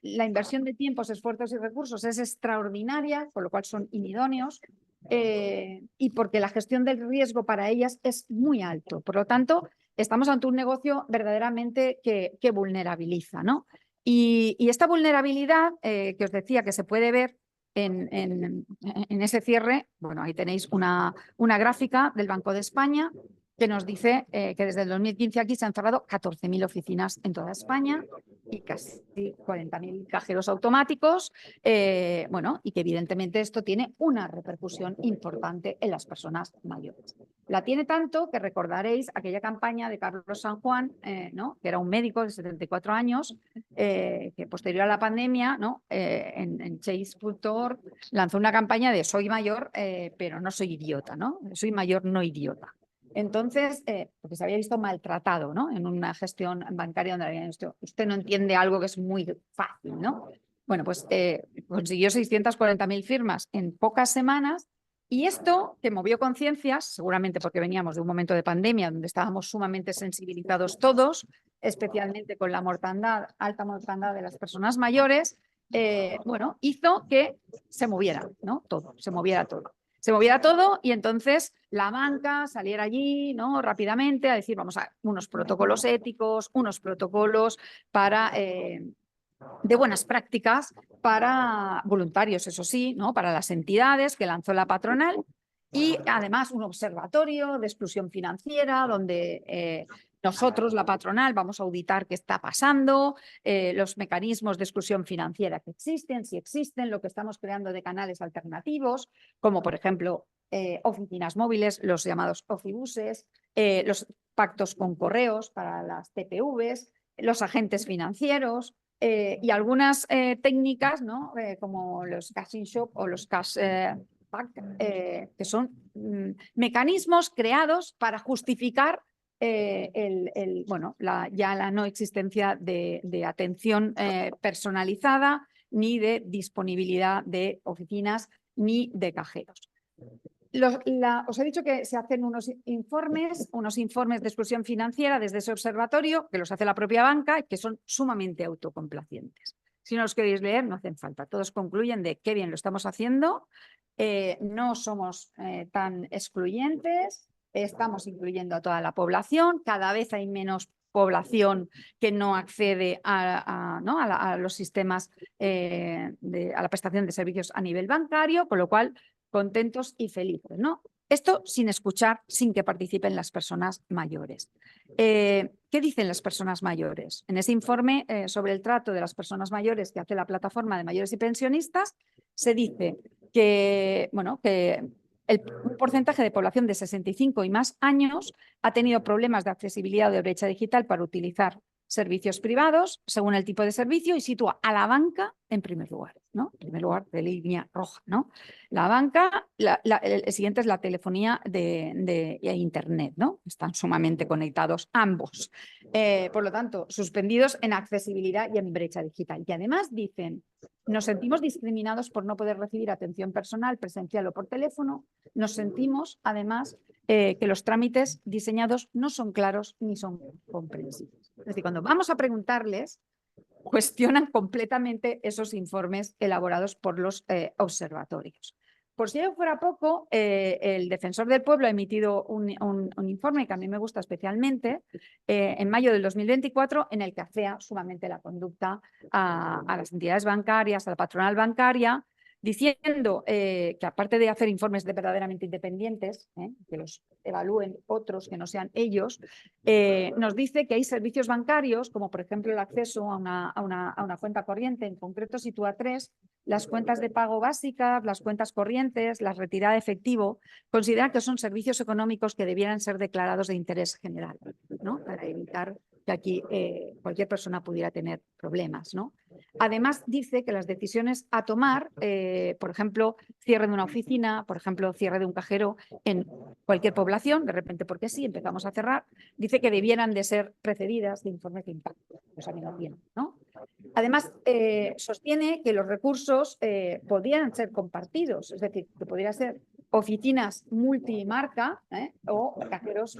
la inversión de tiempos, esfuerzos y recursos es extraordinaria, con lo cual son inidóneos, y porque la gestión del riesgo para ellas es muy alto. Por lo tanto, estamos ante un negocio verdaderamente que vulnerabiliza, ¿no? Y esta vulnerabilidad que os decía que se puede ver en ese cierre, bueno, ahí tenéis una gráfica del Banco de España, que nos dice que desde el 2015 aquí se han cerrado 14.000 oficinas en toda España y casi 40.000 cajeros automáticos, bueno, y que evidentemente esto tiene una repercusión importante en las personas mayores. La tiene tanto que recordaréis aquella campaña de Carlos San Juan, ¿no? Que era un médico de 74 años, que posterior a la pandemia, ¿no? En chase.org lanzó una campaña de soy mayor, pero no soy idiota, ¿no? Soy mayor, no idiota. Entonces, porque se había visto maltratado, ¿no? En una gestión bancaria donde habían visto, usted no entiende algo que es muy fácil, ¿no? Bueno, pues consiguió 640.000 firmas en pocas semanas y esto que movió conciencias, seguramente porque veníamos de un momento de pandemia donde estábamos sumamente sensibilizados todos, especialmente con la mortandad, alta mortandad de las personas mayores, bueno, hizo que se moviera, ¿no? Todo, se moviera todo. Se moviera todo y entonces la banca saliera allí, ¿no? Rápidamente a decir, vamos a unos protocolos éticos, unos protocolos para, de buenas prácticas para voluntarios, eso sí, ¿no? Para las entidades que lanzó la patronal y además un observatorio de exclusión financiera donde nosotros, la patronal, vamos a auditar qué está pasando, los mecanismos de exclusión financiera que existen, si existen, lo que estamos creando de canales alternativos, como por ejemplo oficinas móviles, los llamados ofibuses, los pactos con correos para las TPVs, los agentes financieros y algunas técnicas, ¿no? Como los cashing shop o los cash back, que son mecanismos creados para justificar bueno, ya la no existencia de atención personalizada, ni de disponibilidad de oficinas, ni de cajeros. Os he dicho que se hacen unos informes de exclusión financiera desde ese observatorio, que los hace la propia banca y que son sumamente autocomplacientes. Si no los queréis leer, no hacen falta. Todos concluyen de qué bien lo estamos haciendo, no somos tan excluyentes, estamos incluyendo a toda la población, cada vez hay menos población que no accede a los sistemas, a la prestación de servicios a nivel bancario, con lo cual contentos y felices, ¿no? Esto sin escuchar, sin que participen las personas mayores. ¿Qué dicen las personas mayores? En ese informe sobre el trato de las personas mayores que hace la plataforma de mayores y pensionistas, se dice que, bueno, que un porcentaje de población de 65 y más años ha tenido problemas de accesibilidad o de brecha digital para utilizar servicios privados según el tipo de servicio y sitúa a la banca en primer lugar, ¿no? En primer lugar de línea roja, ¿no? La banca, el siguiente es la telefonía de Internet, ¿no? Están sumamente conectados ambos. Por lo tanto, suspendidos en accesibilidad y en brecha digital. Y además dicen, nos sentimos discriminados por no poder recibir atención personal, presencial o por teléfono. Nos sentimos, además, que los trámites diseñados no son claros ni son comprensibles. Es decir, cuando vamos a preguntarles, cuestionan completamente esos informes elaborados por los observatorios. Por si ello fuera poco, el Defensor del Pueblo ha emitido un informe que a mí me gusta especialmente en mayo del 2024 en el que afea sumamente la conducta a las entidades bancarias, a la patronal bancaria, diciendo que aparte de hacer informes verdaderamente independientes, que los evalúen otros que no sean ellos, nos dice que hay servicios bancarios, como por ejemplo el acceso a una cuenta corriente, en concreto sitúa tres, las cuentas de pago básicas, las cuentas corrientes, la retirada de efectivo, consideran que son servicios económicos que debieran ser declarados de interés general, ¿no? Para evitar que aquí cualquier persona pudiera tener problemas, ¿no? Además, dice que las decisiones a tomar, por ejemplo, cierre de una oficina, por ejemplo, cierre de un cajero en cualquier población, de repente porque sí, empezamos a cerrar, dice que debieran de ser precedidas de informes de impacto. Pues a mí no tiene, ¿no? Además, sostiene que los recursos podrían ser compartidos, es decir, que podrían ser oficinas multimarca o cajeros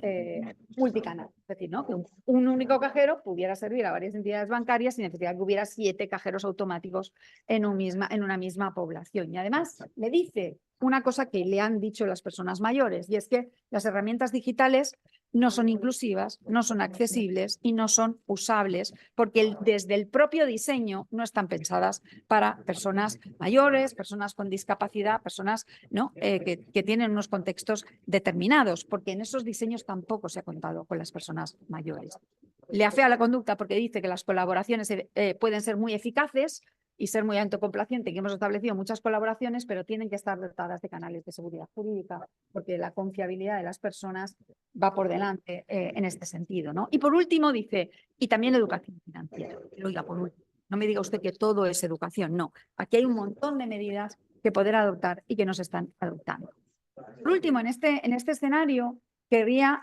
multicanal. Es decir, ¿no? Que un único cajero pudiera servir a varias entidades bancarias sin necesidad que hubiera 7 cajeros automáticos en una misma población. Y además le dice una cosa que le han dicho las personas mayores, y es que las herramientas digitales no son inclusivas, no son accesibles y no son usables, porque desde el propio diseño no están pensadas para personas mayores, personas con discapacidad, personas, ¿no? que tienen unos contextos determinados, porque en esos diseños tampoco se ha contado con las personas mayores. Le afea la conducta porque dice que las colaboraciones pueden ser muy eficaces y ser muy autocomplaciente, que hemos establecido muchas colaboraciones, pero tienen que estar dotadas de canales de seguridad jurídica, porque la confiabilidad de las personas va por delante en este sentido, ¿no? Y por último dice, y también educación financiera. Pero oiga, por último, no me diga usted que todo es educación, no. Aquí hay un montón de medidas que poder adoptar y que no se están adoptando. Por último, en este escenario, querría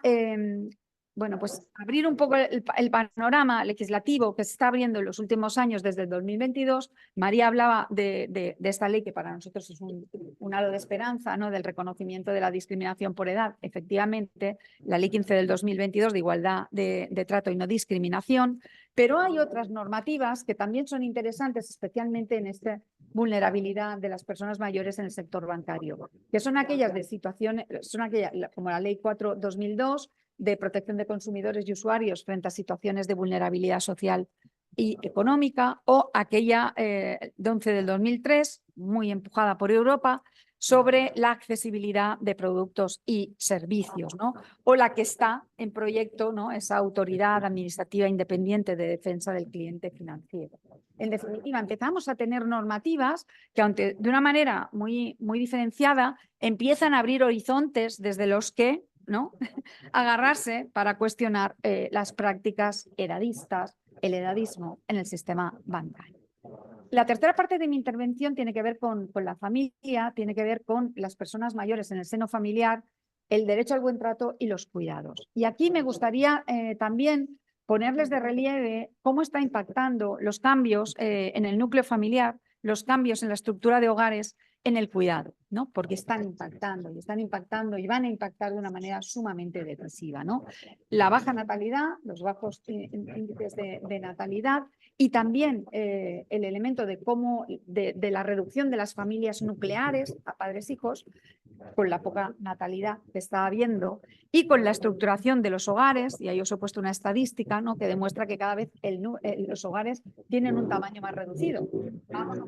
bueno, pues abrir un poco el panorama legislativo que se está abriendo en los últimos años desde el 2022. María hablaba de esta ley que para nosotros es un halo de esperanza, ¿no? Del reconocimiento de la discriminación por edad. Efectivamente, la ley 15 del 2022 de igualdad de trato y no discriminación, pero hay otras normativas que también son interesantes, especialmente en esta vulnerabilidad de las personas mayores en el sector bancario, que son aquellas de situaciones, son aquellas como la ley 4/2002 de protección de consumidores y usuarios frente a situaciones de vulnerabilidad social y económica, o aquella de 11 del 2003, muy empujada por Europa, sobre la accesibilidad de productos y servicios, ¿no? O la que está en proyecto, ¿no? Esa autoridad administrativa independiente de defensa del cliente financiero. En definitiva, empezamos a tener normativas que, aunque de una manera muy diferenciada, empiezan a abrir horizontes desde los que, ¿no? agarrarse para cuestionar las prácticas edadistas, el edadismo en el sistema bancario. La tercera parte de mi intervención tiene que ver con la familia, tiene que ver con las personas mayores en el seno familiar, el derecho al buen trato y los cuidados. Y aquí me gustaría también ponerles de relieve cómo está impactando los cambios en el núcleo familiar, los cambios en la estructura de hogares en el cuidado, ¿no? Porque están impactando y van a impactar de una manera sumamente decisiva, ¿no? La baja natalidad, los bajos índices de natalidad y también el elemento de cómo de la reducción de las familias nucleares a padres-hijos, con la poca natalidad que está habiendo y con la estructuración de los hogares, y ahí os he puesto una estadística, ¿no? que demuestra que cada vez los hogares tienen un tamaño más reducido. Vamos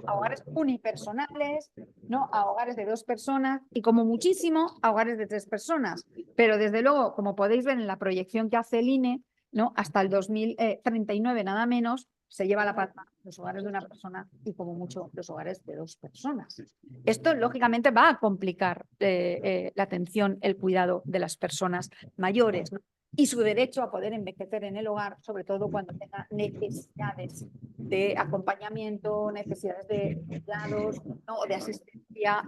a hogares unipersonales, ¿no? A hogares de 2 personas y como muchísimo a hogares de 3 personas. Pero desde luego, como podéis ver en la proyección que hace el INE, ¿no? Hasta el 2039 nada menos, se lleva la palma los hogares de una persona y como mucho los hogares de 2 personas. Esto lógicamente va a complicar la atención, el cuidado de las personas mayores, ¿no? Y su derecho a poder envejecer en el hogar, sobre todo cuando tenga necesidades de acompañamiento, necesidades de cuidados, ¿no? o de asistencia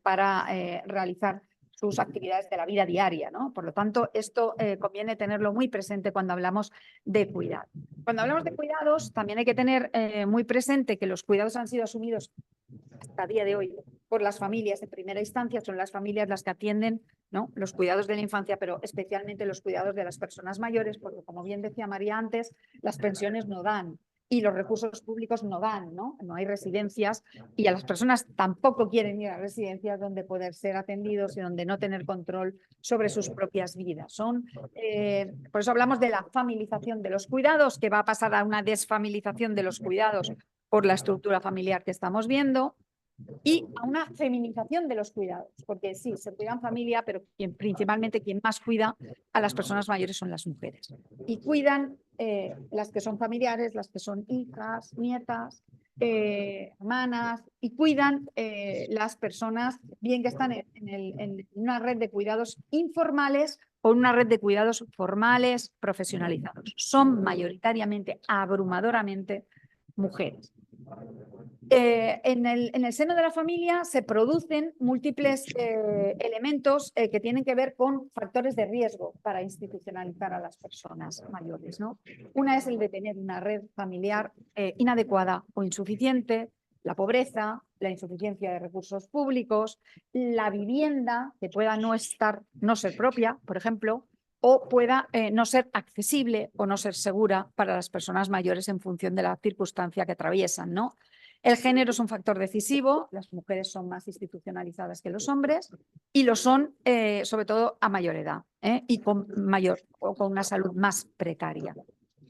para realizar sus actividades de la vida diaria, ¿no? Por lo tanto, esto conviene tenerlo muy presente cuando hablamos de cuidado. Cuando hablamos de cuidados, también hay que tener muy presente que los cuidados han sido asumidos hasta el día de hoy por las familias en primera instancia, son las familias las que atienden, ¿no? los cuidados de la infancia, pero especialmente los cuidados de las personas mayores, porque como bien decía María antes, las pensiones no dan y los recursos públicos no dan, ¿no? No hay residencias y a las personas tampoco quieren ir a residencias donde poder ser atendidos y donde no tener control sobre sus propias vidas. Por eso hablamos de la familización de los cuidados, que va a pasar a una desfamilización de los cuidados por la estructura familiar que estamos viendo, y a una feminización de los cuidados, porque sí, se cuida en familia, pero principalmente quien más cuida a las personas mayores son las mujeres. Y cuidan las que son familiares, las que son hijas, nietas, hermanas, y cuidan las personas bien que están en una red de cuidados informales o en una red de cuidados formales, profesionalizados. Son mayoritariamente, abrumadoramente, mujeres. En el seno de la familia se producen múltiples elementos que tienen que ver con factores de riesgo para institucionalizar a las personas mayores, ¿no? Una es el de tener una red familiar inadecuada o insuficiente, la pobreza, la insuficiencia de recursos públicos, la vivienda que pueda no ser propia, por ejemplo, o pueda no ser accesible o no ser segura para las personas mayores en función de la circunstancia que atraviesan, ¿no? El género es un factor decisivo, las mujeres son más institucionalizadas que los hombres y lo son sobre todo a mayor edad y con una salud más precaria.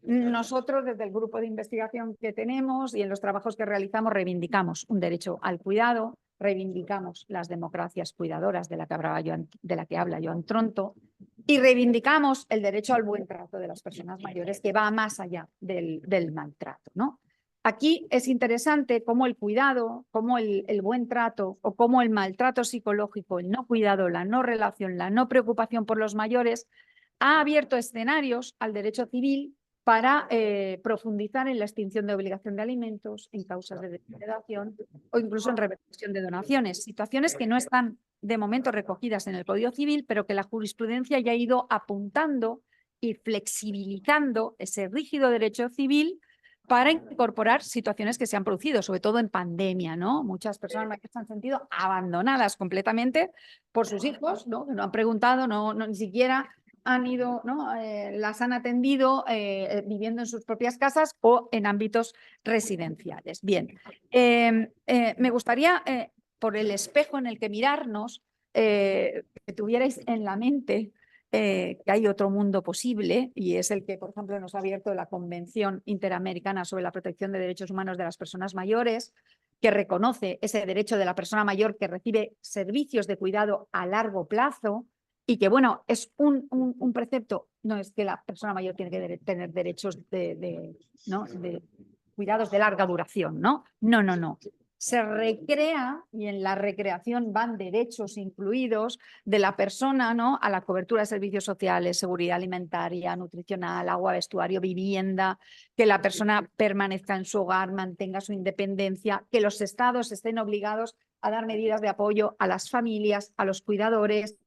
Nosotros, desde el grupo de investigación que tenemos y en los trabajos que realizamos, reivindicamos un derecho al cuidado, reivindicamos las democracias cuidadoras de la que habla Joan Tronto y reivindicamos el derecho al buen trato de las personas mayores, que va más allá del maltrato, ¿no? Aquí es interesante cómo el cuidado, cómo el buen trato o cómo el maltrato psicológico, el no cuidado, la no relación, la no preocupación por los mayores ha abierto escenarios al derecho civil para profundizar en la extinción de obligación de alimentos, en causas de depredación o incluso en reversión de donaciones, situaciones que no están de momento recogidas en el Código Civil, pero que la jurisprudencia ya ha ido apuntando y flexibilizando ese rígido derecho civil para incorporar situaciones que se han producido, sobre todo en pandemia, ¿no? Muchas personas que se han sentido abandonadas completamente por sus hijos, ¿no? Que no han preguntado, ni siquiera han ido, ¿no? Las han atendido viviendo en sus propias casas o en ámbitos residenciales. Bien, me gustaría, por el espejo en el que mirarnos, que tuvierais en la mente que hay otro mundo posible y es el que, por ejemplo, nos ha abierto la Convención Interamericana sobre la Protección de Derechos Humanos de las Personas Mayores, que reconoce ese derecho de la persona mayor que recibe servicios de cuidado a largo plazo y que, bueno, es un precepto, no es que la persona mayor tiene que tener derechos ¿no? de cuidados de larga duración, ¿no? No, no, no. Se recrea y en la recreación van derechos incluidos de la persona, ¿no? A la cobertura de servicios sociales, seguridad alimentaria, nutricional, agua, vestuario, vivienda, que la persona permanezca en su hogar, mantenga su independencia, que los estados estén obligados a dar medidas de apoyo a las familias, a los cuidadores,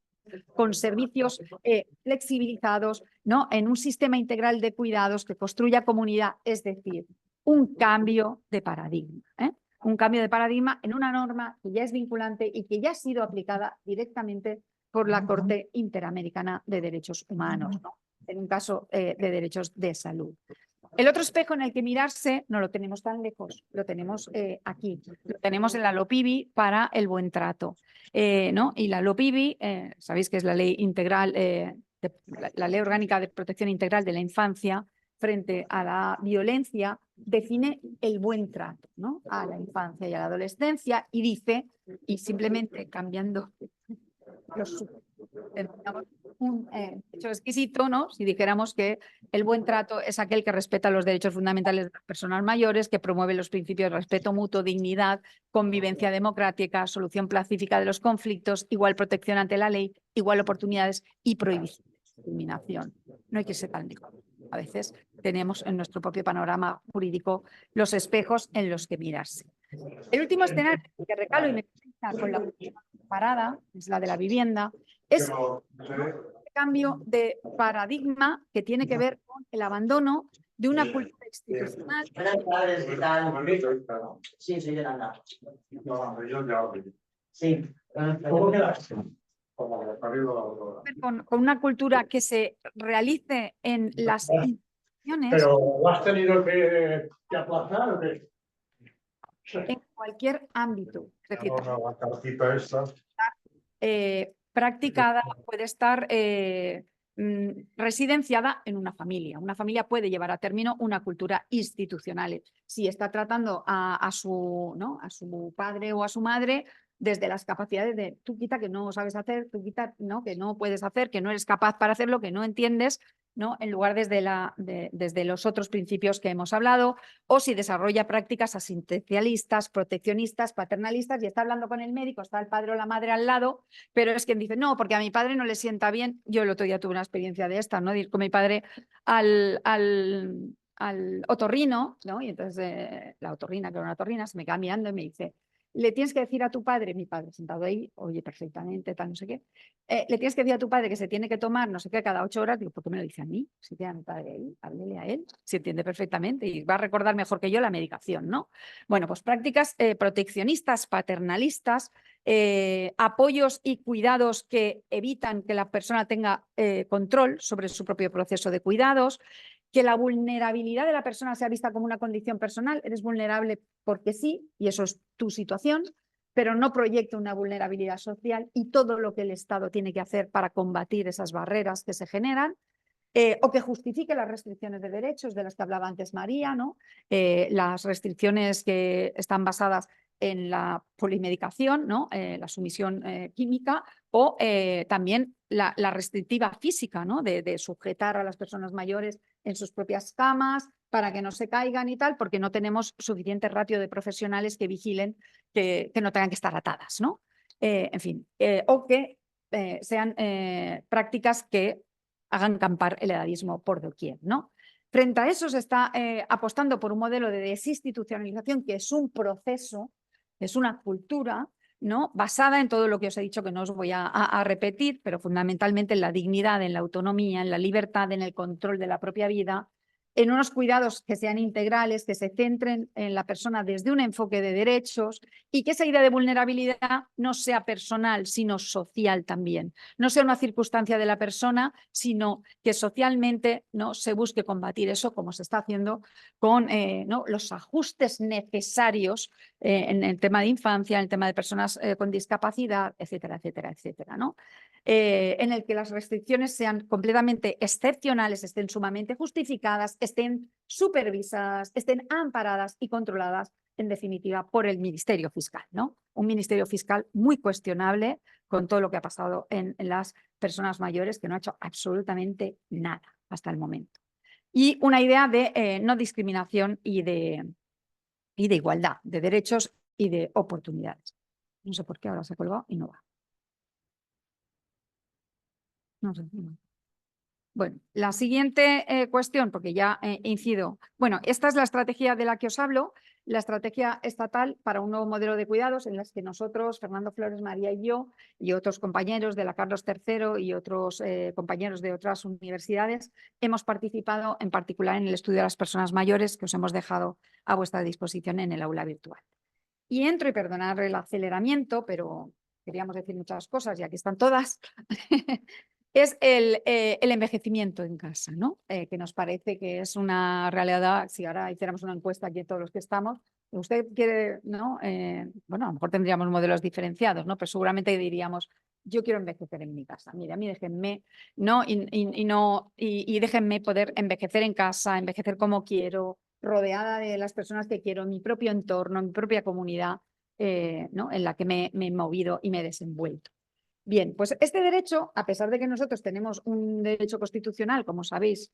con servicios flexibilizados, ¿no? En un sistema integral de cuidados que construya comunidad, es decir, un cambio de paradigma. Un cambio de paradigma en una norma que ya es vinculante y que ya ha sido aplicada directamente por la Corte Interamericana de Derechos Humanos, ¿no? En un caso de derechos de salud. El otro espejo en el que mirarse no lo tenemos tan lejos, lo tenemos aquí, lo tenemos en la LOPIBI para el buen trato, ¿no? Y la LOPIBI, sabéis que es la ley integral, la ley orgánica de protección integral de la infancia frente a la violencia, define el buen trato, ¿no? A la infancia y a la adolescencia y dice, y simplemente cambiando los un hecho exquisito, ¿no? Si dijéramos que el buen trato es aquel que respeta los derechos fundamentales de las personas mayores, que promueve los principios de respeto mutuo, dignidad, convivencia democrática, solución pacífica de los conflictos, igual protección ante la ley, igual oportunidades y prohibición de discriminación. No hay que ser tan lejos. A veces tenemos en nuestro propio panorama jurídico los espejos en los que mirarse. El último escenario que recalo y me conecta con la parada, es la de la vivienda, es el cambio de paradigma que tiene que ver con el abandono de una cultura institucional. Buenas tardes, ¿qué tal? Sí, soy Yolanda. Sí. Con una cultura que se realice en las instituciones. ¿Pero lo has tenido que aplazar o qué? En cualquier ámbito. Es decir, La cartita esta. practicada, puede estar residenciada en una familia. Una familia puede llevar a término una cultura institucional. Si está tratando a su padre o a su madre desde las capacidades de tú quita que no sabes hacer, tú quita ¿no? que no puedes hacer, que no eres capaz para hacerlo, que no entiendes, ¿no? En lugar desde los otros principios que hemos hablado, o si desarrolla prácticas asistencialistas, proteccionistas, paternalistas, y está hablando con el médico, está el padre o la madre al lado, pero es quien dice, no, porque a mi padre no le sienta bien. Yo el otro día tuve una experiencia de esta, ¿no? De ir con mi padre al otorrino, ¿no? Y entonces la otorrina, que era una otorrina, se me queda mirando y me dice, le tienes que decir a tu padre, mi padre sentado ahí, oye perfectamente, tal, no sé qué, le tienes que decir a tu padre que se tiene que tomar no sé qué cada 8 horas, digo, ¿por qué me lo dice a mí? Si tiene a mi padre ahí, háblele a él, se entiende perfectamente y va a recordar mejor que yo la medicación, ¿no? Bueno, pues prácticas proteccionistas, paternalistas, apoyos y cuidados que evitan que la persona tenga control sobre su propio proceso de cuidados, que la vulnerabilidad de la persona sea vista como una condición personal. Eres vulnerable porque sí, y eso es tu situación, pero no proyecta una vulnerabilidad social y todo lo que el Estado tiene que hacer para combatir esas barreras que se generan, o que justifique las restricciones de derechos de las que hablaba antes María, ¿no? Las restricciones que están basadas en la polimedicación, ¿no? La sumisión química, o también la restrictiva física, ¿no? De sujetar a las personas mayores en sus propias camas para que no se caigan y tal, porque no tenemos suficiente ratio de profesionales que vigilen que no tengan que estar atadas, ¿no? En fin, o que sean prácticas que hagan campar el edadismo por doquier, ¿no? Frente a eso se está apostando por un modelo de desinstitucionalización que es un proceso, es una cultura, ¿no? Basada en todo lo que os he dicho, que no os voy a repetir, pero fundamentalmente en la dignidad, en la autonomía, en la libertad, en el control de la propia vida, en unos cuidados que sean integrales, que se centren en la persona desde un enfoque de derechos y que esa idea de vulnerabilidad no sea personal, sino social también. No sea una circunstancia de la persona, sino que socialmente, ¿no?, se busque combatir eso, como se está haciendo con ¿no?, los ajustes necesarios en el tema de infancia, en el tema de personas con discapacidad, etcétera, etcétera, etcétera, ¿no? En el que las restricciones sean completamente excepcionales, estén sumamente justificadas, estén supervisadas, estén amparadas y controladas, en definitiva, por el Ministerio Fiscal, ¿no? Un Ministerio Fiscal muy cuestionable con todo lo que ha pasado en las personas mayores, que no ha hecho absolutamente nada hasta el momento. Y una idea de no discriminación y de igualdad, de derechos y de oportunidades. No sé por qué ahora se ha colgado y no va. No sé. Bueno, la siguiente cuestión, porque ya incido. Bueno, esta es la estrategia de la que os hablo, la estrategia estatal para un nuevo modelo de cuidados en las que nosotros, Fernando Flores, María y yo, y otros compañeros de la Carlos III y otros compañeros de otras universidades, hemos participado en particular en el estudio de las personas mayores que os hemos dejado a vuestra disposición en el aula virtual. Y entro, y perdonad el aceleramiento, pero queríamos decir muchas cosas y aquí están todas, es el envejecimiento en casa, ¿no? Que nos parece que es una realidad. Si ahora hiciéramos una encuesta aquí todos los que estamos, usted quiere, ¿no? Bueno, a lo mejor tendríamos modelos diferenciados, ¿no? Pero seguramente diríamos, yo quiero envejecer en mi casa. Mira, a mí déjenme, ¿no? Y déjenme poder envejecer en casa, envejecer como quiero, rodeada de las personas que quiero, en mi propio entorno, en mi propia comunidad, ¿no?, en la que me he movido y me he desenvuelto. Bien, pues este derecho, a pesar de que nosotros tenemos un derecho constitucional, como sabéis,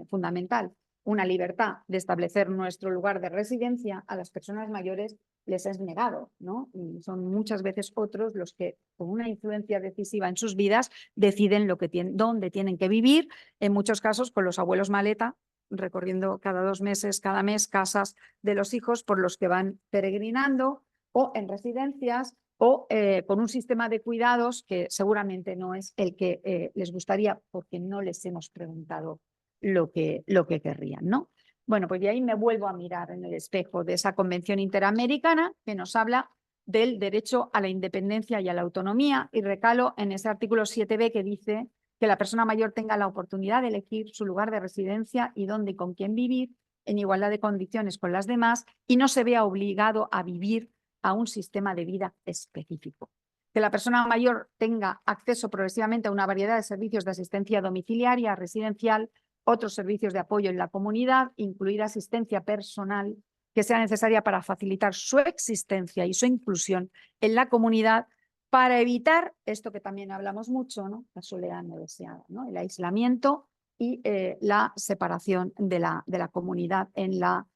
fundamental, una libertad de establecer nuestro lugar de residencia, a las personas mayores les es negado, ¿no? Y son muchas veces otros los que, con una influencia decisiva en sus vidas, deciden dónde tienen que vivir, en muchos casos con los abuelos maleta, recorriendo cada 2 meses, cada mes, casas de los hijos por los que van peregrinando, o en residencias, o con un sistema de cuidados que seguramente no es el que les gustaría, porque no les hemos preguntado lo que querrían, ¿no? Bueno, pues de ahí me vuelvo a mirar en el espejo de esa Convención Interamericana que nos habla del derecho a la independencia y a la autonomía, y recalo en ese artículo 7b que dice que la persona mayor tenga la oportunidad de elegir su lugar de residencia y dónde y con quién vivir, en igualdad de condiciones con las demás, y no se vea obligado a vivir a un sistema de vida específico. Que la persona mayor tenga acceso progresivamente a una variedad de servicios de asistencia domiciliaria, residencial, otros servicios de apoyo en la comunidad, incluida asistencia personal que sea necesaria para facilitar su existencia y su inclusión en la comunidad, para evitar esto que también hablamos mucho, ¿no?, la soledad no deseada, ¿no?, el aislamiento y la separación de la comunidad en la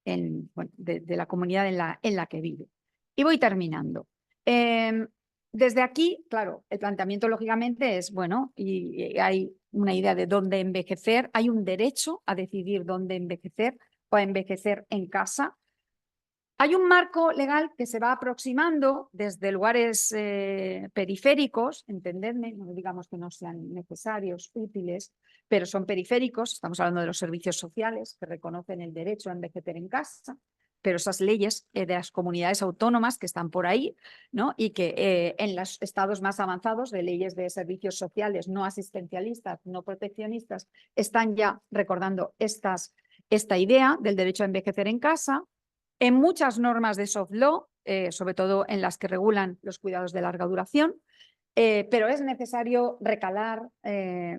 de la comunidad en la que vive. Y voy terminando. Desde aquí, claro, el planteamiento lógicamente es, bueno, y hay una idea de dónde envejecer, hay un derecho a decidir dónde envejecer o a envejecer en casa. Hay un marco legal que se va aproximando desde lugares periféricos, entendedme, no digamos que no sean necesarios, útiles, pero son periféricos. Estamos hablando de los servicios sociales que reconocen el derecho a envejecer en casa. pero esas leyes de las comunidades autónomas que están por ahí, ¿no? Y que en los estados más avanzados de leyes de servicios sociales no asistencialistas, no proteccionistas, están ya recordando esta idea del derecho a envejecer en casa. En muchas normas de soft law, sobre todo en las que regulan los cuidados de larga duración, pero es necesario recalar,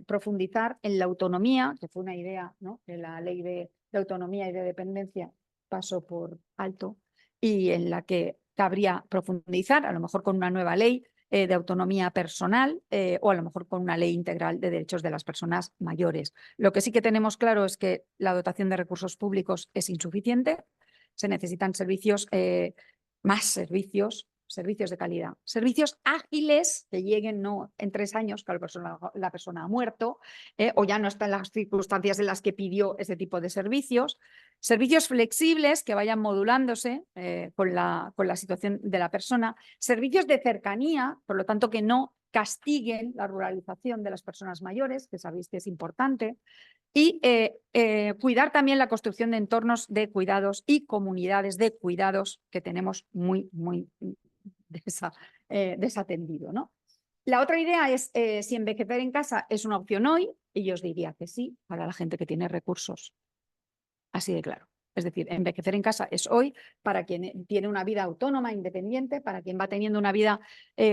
profundizar en la autonomía, que fue una idea, ¿no? Que la ley de autonomía y de dependencia pasó por alto y en la que cabría profundizar, a lo mejor con una nueva ley de autonomía personal o a lo mejor con una ley integral de derechos de las personas mayores. Lo que sí que tenemos claro es que la dotación de recursos públicos es insuficiente, se necesitan servicios, más servicios de calidad, servicios ágiles que lleguen no en 3 años que la persona ha muerto o ya no está en las circunstancias en las que pidió ese tipo de servicios, servicios flexibles que vayan modulándose con la situación de la persona, servicios de cercanía, por lo tanto que no castiguen la ruralización de las personas mayores, que sabéis que es importante, y cuidar también la construcción de entornos de cuidados y comunidades de cuidados que tenemos muy desatendido, ¿no? La otra idea es si envejecer en casa es una opción hoy, y yo os diría que sí, para la gente que tiene recursos. Así de claro. Es decir, envejecer en casa es hoy para quien tiene una vida autónoma, independiente, para quien va teniendo una vida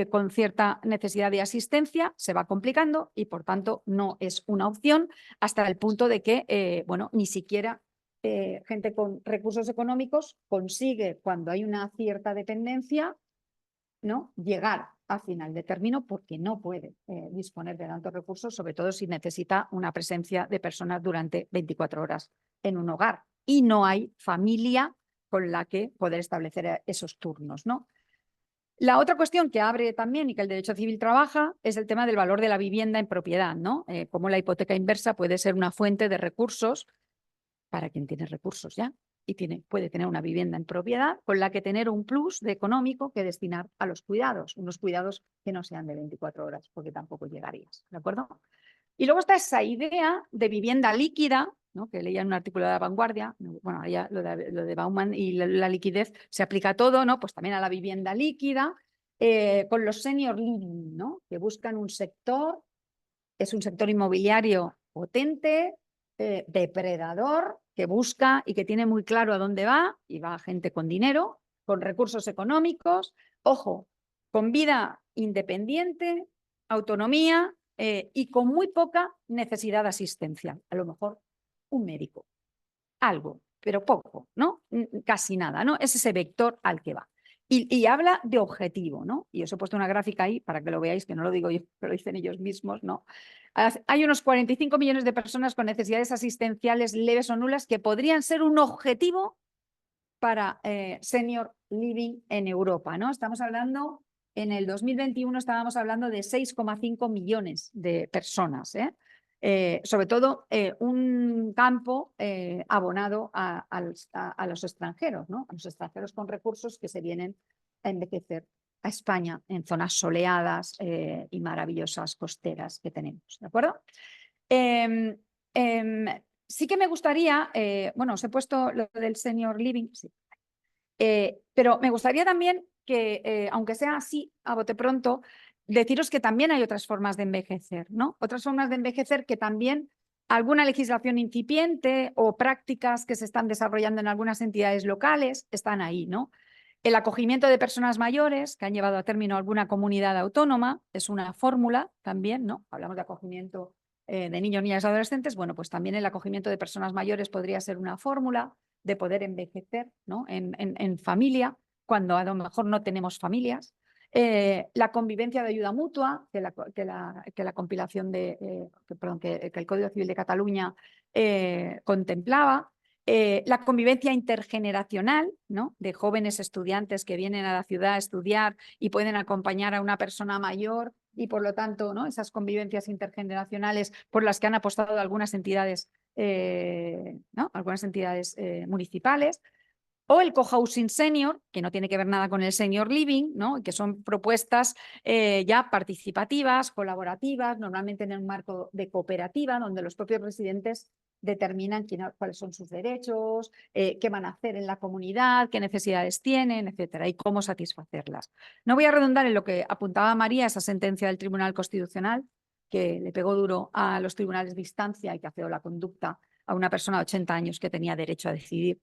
con cierta necesidad de asistencia, se va complicando y por tanto no es una opción hasta el punto de que, bueno, ni siquiera gente con recursos económicos consigue, cuando hay una cierta dependencia, ¿no?, llegar a final de término porque no puede disponer de tantos recursos, sobre todo si necesita una presencia de personas durante 24 horas en un hogar y no hay familia con la que poder establecer esos turnos, ¿no? La otra cuestión que abre también y que el derecho civil trabaja es el tema del valor de la vivienda en propiedad, ¿no? Cómo la hipoteca inversa puede ser una fuente de recursos para quien tiene recursos ya y puede tener una vivienda en propiedad con la que tener un plus de económico que destinar a los cuidados, unos cuidados que no sean de 24 horas, porque tampoco llegarías, ¿de acuerdo? Y luego está esa idea de vivienda líquida, ¿no?, que leía en un artículo de La Vanguardia. Bueno, ya lo de Bauman y la liquidez se aplica a todo, ¿no? Pues también a la vivienda líquida, con los senior living, ¿no?, que buscan un sector, es un sector inmobiliario potente, depredador, que busca y que tiene muy claro a dónde va, y va gente con dinero, con recursos económicos, ojo, con vida independiente, autonomía y con muy poca necesidad asistencial. A lo mejor un médico, algo, pero poco, ¿no? Casi nada, ¿no? Es ese vector al que va. Y habla de objetivo, ¿no? Y os he puesto una gráfica ahí para que lo veáis, que no lo digo yo, pero lo dicen ellos mismos, ¿no? Hay unos 45 millones de personas con necesidades asistenciales leves o nulas que podrían ser un objetivo para senior living en Europa, ¿no? Estamos hablando, en el 2021 estábamos hablando de 6,5 millones de personas, sobre todo un campo abonado a los extranjeros, ¿no?, a los extranjeros con recursos que se vienen a envejecer a España en zonas soleadas y maravillosas costeras que tenemos, ¿de acuerdo? Sí que me gustaría, bueno, os he puesto lo del senior living, sí. Pero me gustaría también que, aunque sea así a bote pronto, deciros que también hay otras formas de envejecer, ¿no? Otras formas de envejecer que también alguna legislación incipiente o prácticas que se están desarrollando en algunas entidades locales están ahí, ¿no? El acogimiento de personas mayores que han llevado a término alguna comunidad autónoma es una fórmula también, ¿no? Hablamos de acogimiento de niños, niñas y adolescentes. Bueno, pues también el acogimiento de personas mayores podría ser una fórmula de poder envejecer, ¿no?, en familia, cuando a lo mejor no tenemos familias. La convivencia de ayuda mutua, que la compilación que el Código Civil de Cataluña contemplaba. La convivencia intergeneracional, ¿no?, de jóvenes estudiantes que vienen a la ciudad a estudiar y pueden acompañar a una persona mayor y por lo tanto, ¿no?, esas convivencias intergeneracionales por las que han apostado algunas entidades, ¿no?, algunas entidades municipales. O el cohousing senior, que no tiene que ver nada con el senior living, ¿no?, que son propuestas ya participativas, colaborativas, normalmente en un marco de cooperativa, donde los propios residentes determinan cuáles son sus derechos, qué van a hacer en la comunidad, qué necesidades tienen, etcétera, y cómo satisfacerlas. No voy a redundar en lo que apuntaba María, esa sentencia del Tribunal Constitucional, que le pegó duro a los tribunales de instancia y que afeó la conducta a una persona de 80 años que tenía derecho a decidir,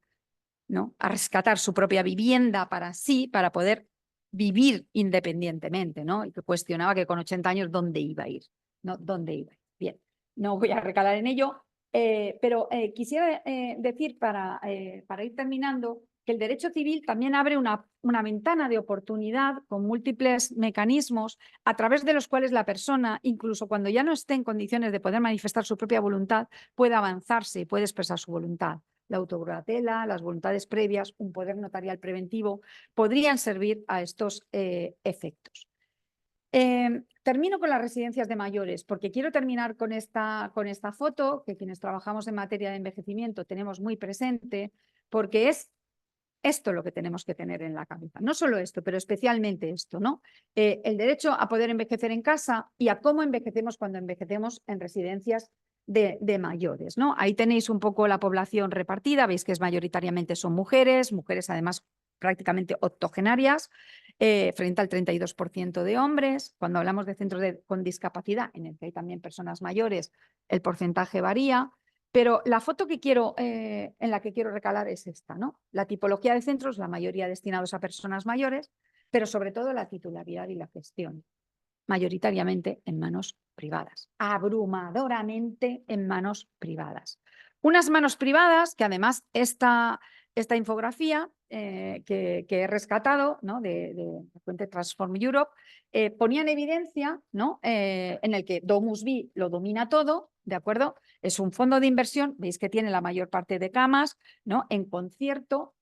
¿no? A rescatar su propia vivienda para sí, para poder vivir independientemente, ¿no? Y que cuestionaba que con 80 años dónde iba a ir, ¿no? ¿Dónde iba a ir? Bien, no voy a recalar en ello, pero quisiera decir para ir terminando que el derecho civil también abre una ventana de oportunidad con múltiples mecanismos a través de los cuales la persona, incluso cuando ya no esté en condiciones de poder manifestar su propia voluntad, puede avanzarse y puede expresar su voluntad. La autocuratela, las voluntades previas, un poder notarial preventivo, podrían servir a estos efectos. Termino con las residencias de mayores, porque quiero terminar con esta foto, que quienes trabajamos en materia de envejecimiento tenemos muy presente, porque es esto lo que tenemos que tener en la cabeza. No solo esto, pero especialmente esto, ¿no? El derecho a poder envejecer en casa y a cómo envejecemos cuando envejecemos en residencias de mayores, ¿no? Ahí tenéis un poco la población repartida, veis que mayoritariamente son mujeres además prácticamente octogenarias, frente al 32% de hombres. Cuando hablamos de centros con discapacidad, en el que hay también personas mayores, el porcentaje varía. Pero la foto que en la que quiero recalar es esta, ¿no? La tipología de centros, la mayoría destinados a personas mayores, pero sobre todo la titularidad y la gestión, mayoritariamente en manos privadas, abrumadoramente en manos privadas. Unas manos privadas que además esta infografía que he rescatado, ¿no? de la fuente Transform Europe, ponía en evidencia, ¿no? En el que DomusVi lo domina todo, ¿de acuerdo? Es un fondo de inversión, veis que tiene la mayor parte de camas, ¿no? En concierto,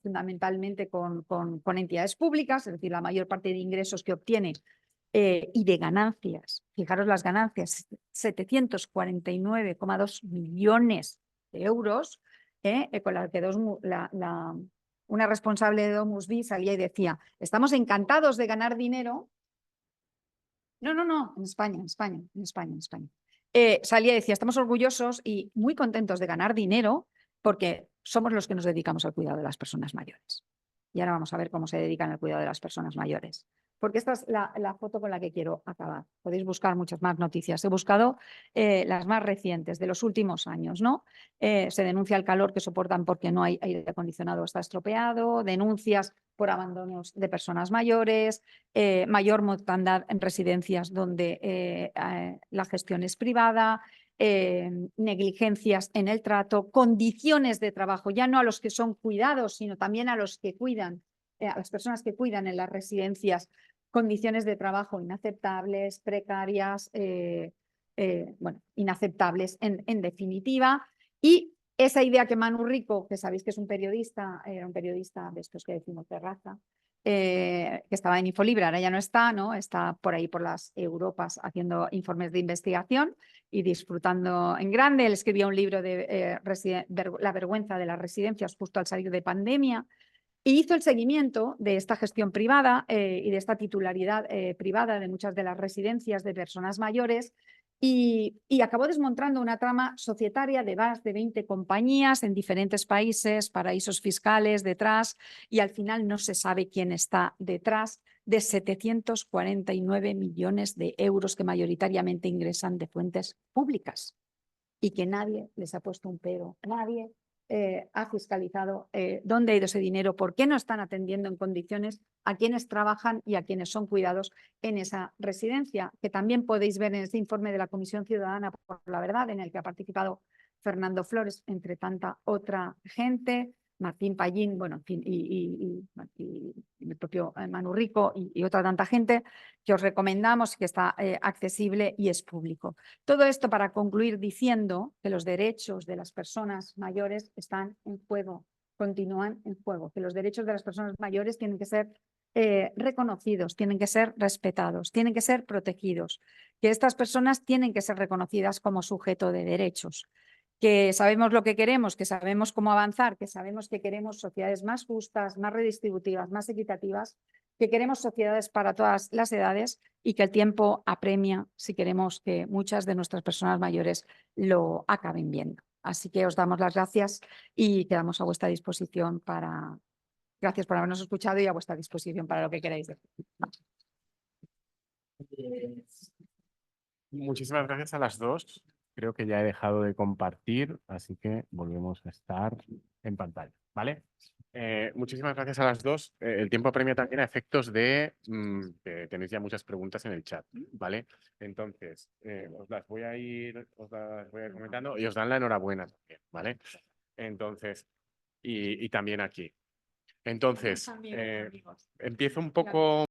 fundamentalmente con entidades públicas, es decir, la mayor parte de ingresos que obtiene y de ganancias. Fijaros las ganancias, 749,2 millones de euros, con la que una responsable de DomusVi salía y decía, estamos encantados de ganar dinero. No, en España. Salía y decía, estamos orgullosos y muy contentos de ganar dinero porque somos los que nos dedicamos al cuidado de las personas mayores. Y ahora vamos a ver cómo se dedican al cuidado de las personas mayores. Porque esta es la foto con la que quiero acabar. Podéis buscar muchas más noticias. He buscado las más recientes, de los últimos años, ¿no? Se denuncia el calor que soportan porque no hay aire acondicionado, está estropeado, denuncias por abandonos de personas mayores, mayor mortandad en residencias donde la gestión es privada, negligencias en el trato, condiciones de trabajo, ya no a los que son cuidados, sino también a los que cuidan, a las personas que cuidan en las residencias, condiciones de trabajo inaceptables, precarias, bueno, inaceptables en definitiva. Y esa idea que Manu Rico, que sabéis que es un periodista, era un periodista de estos que decimos de raza, que estaba en Infolibre, ahora ya no está, ¿no? Está por ahí por las Europas haciendo informes de investigación y disfrutando en grande. Él escribió un libro de La vergüenza de las residencias justo al salir de pandemia y hizo el seguimiento de esta gestión privada y de esta titularidad privada de muchas de las residencias de personas mayores y acabó desmontando una trama societaria de más de 20 compañías en diferentes países, paraísos fiscales detrás, y al final no se sabe quién está detrás de 749 millones de euros que mayoritariamente ingresan de fuentes públicas y que nadie les ha puesto un pero, nadie ha fiscalizado dónde ha ido ese dinero, por qué no están atendiendo en condiciones a quienes trabajan y a quienes son cuidados en esa residencia, que también podéis ver en este informe de la Comisión Ciudadana por la Verdad, en el que ha participado Fernando Flores, entre tanta otra gente, Martín Pallín, bueno, en fin, y el propio Manu Rico y otra tanta gente, que os recomendamos, que está accesible y es público. Todo esto para concluir diciendo que los derechos de las personas mayores están en juego, continúan en juego, que los derechos de las personas mayores tienen que ser reconocidos, tienen que ser respetados, tienen que ser protegidos, que estas personas tienen que ser reconocidas como sujeto de derechos, que sabemos lo que queremos, que sabemos cómo avanzar, que sabemos que queremos sociedades más justas, más redistributivas, más equitativas, que queremos sociedades para todas las edades y que el tiempo apremia si queremos que muchas de nuestras personas mayores lo acaben viendo. Así que os damos las gracias y quedamos a vuestra disposición para... Gracias por habernos escuchado y a vuestra disposición para lo que queráis decir. Muchísimas gracias a las dos. Creo que ya he dejado de compartir, así que volvemos a estar en pantalla, ¿vale? Muchísimas gracias a las dos. El tiempo apremia también a efectos de que tenéis ya muchas preguntas en el chat, ¿vale? Entonces, os las voy a ir comentando y os dan la enhorabuena también, ¿vale? Entonces, y también aquí. Entonces, empiezo un poco...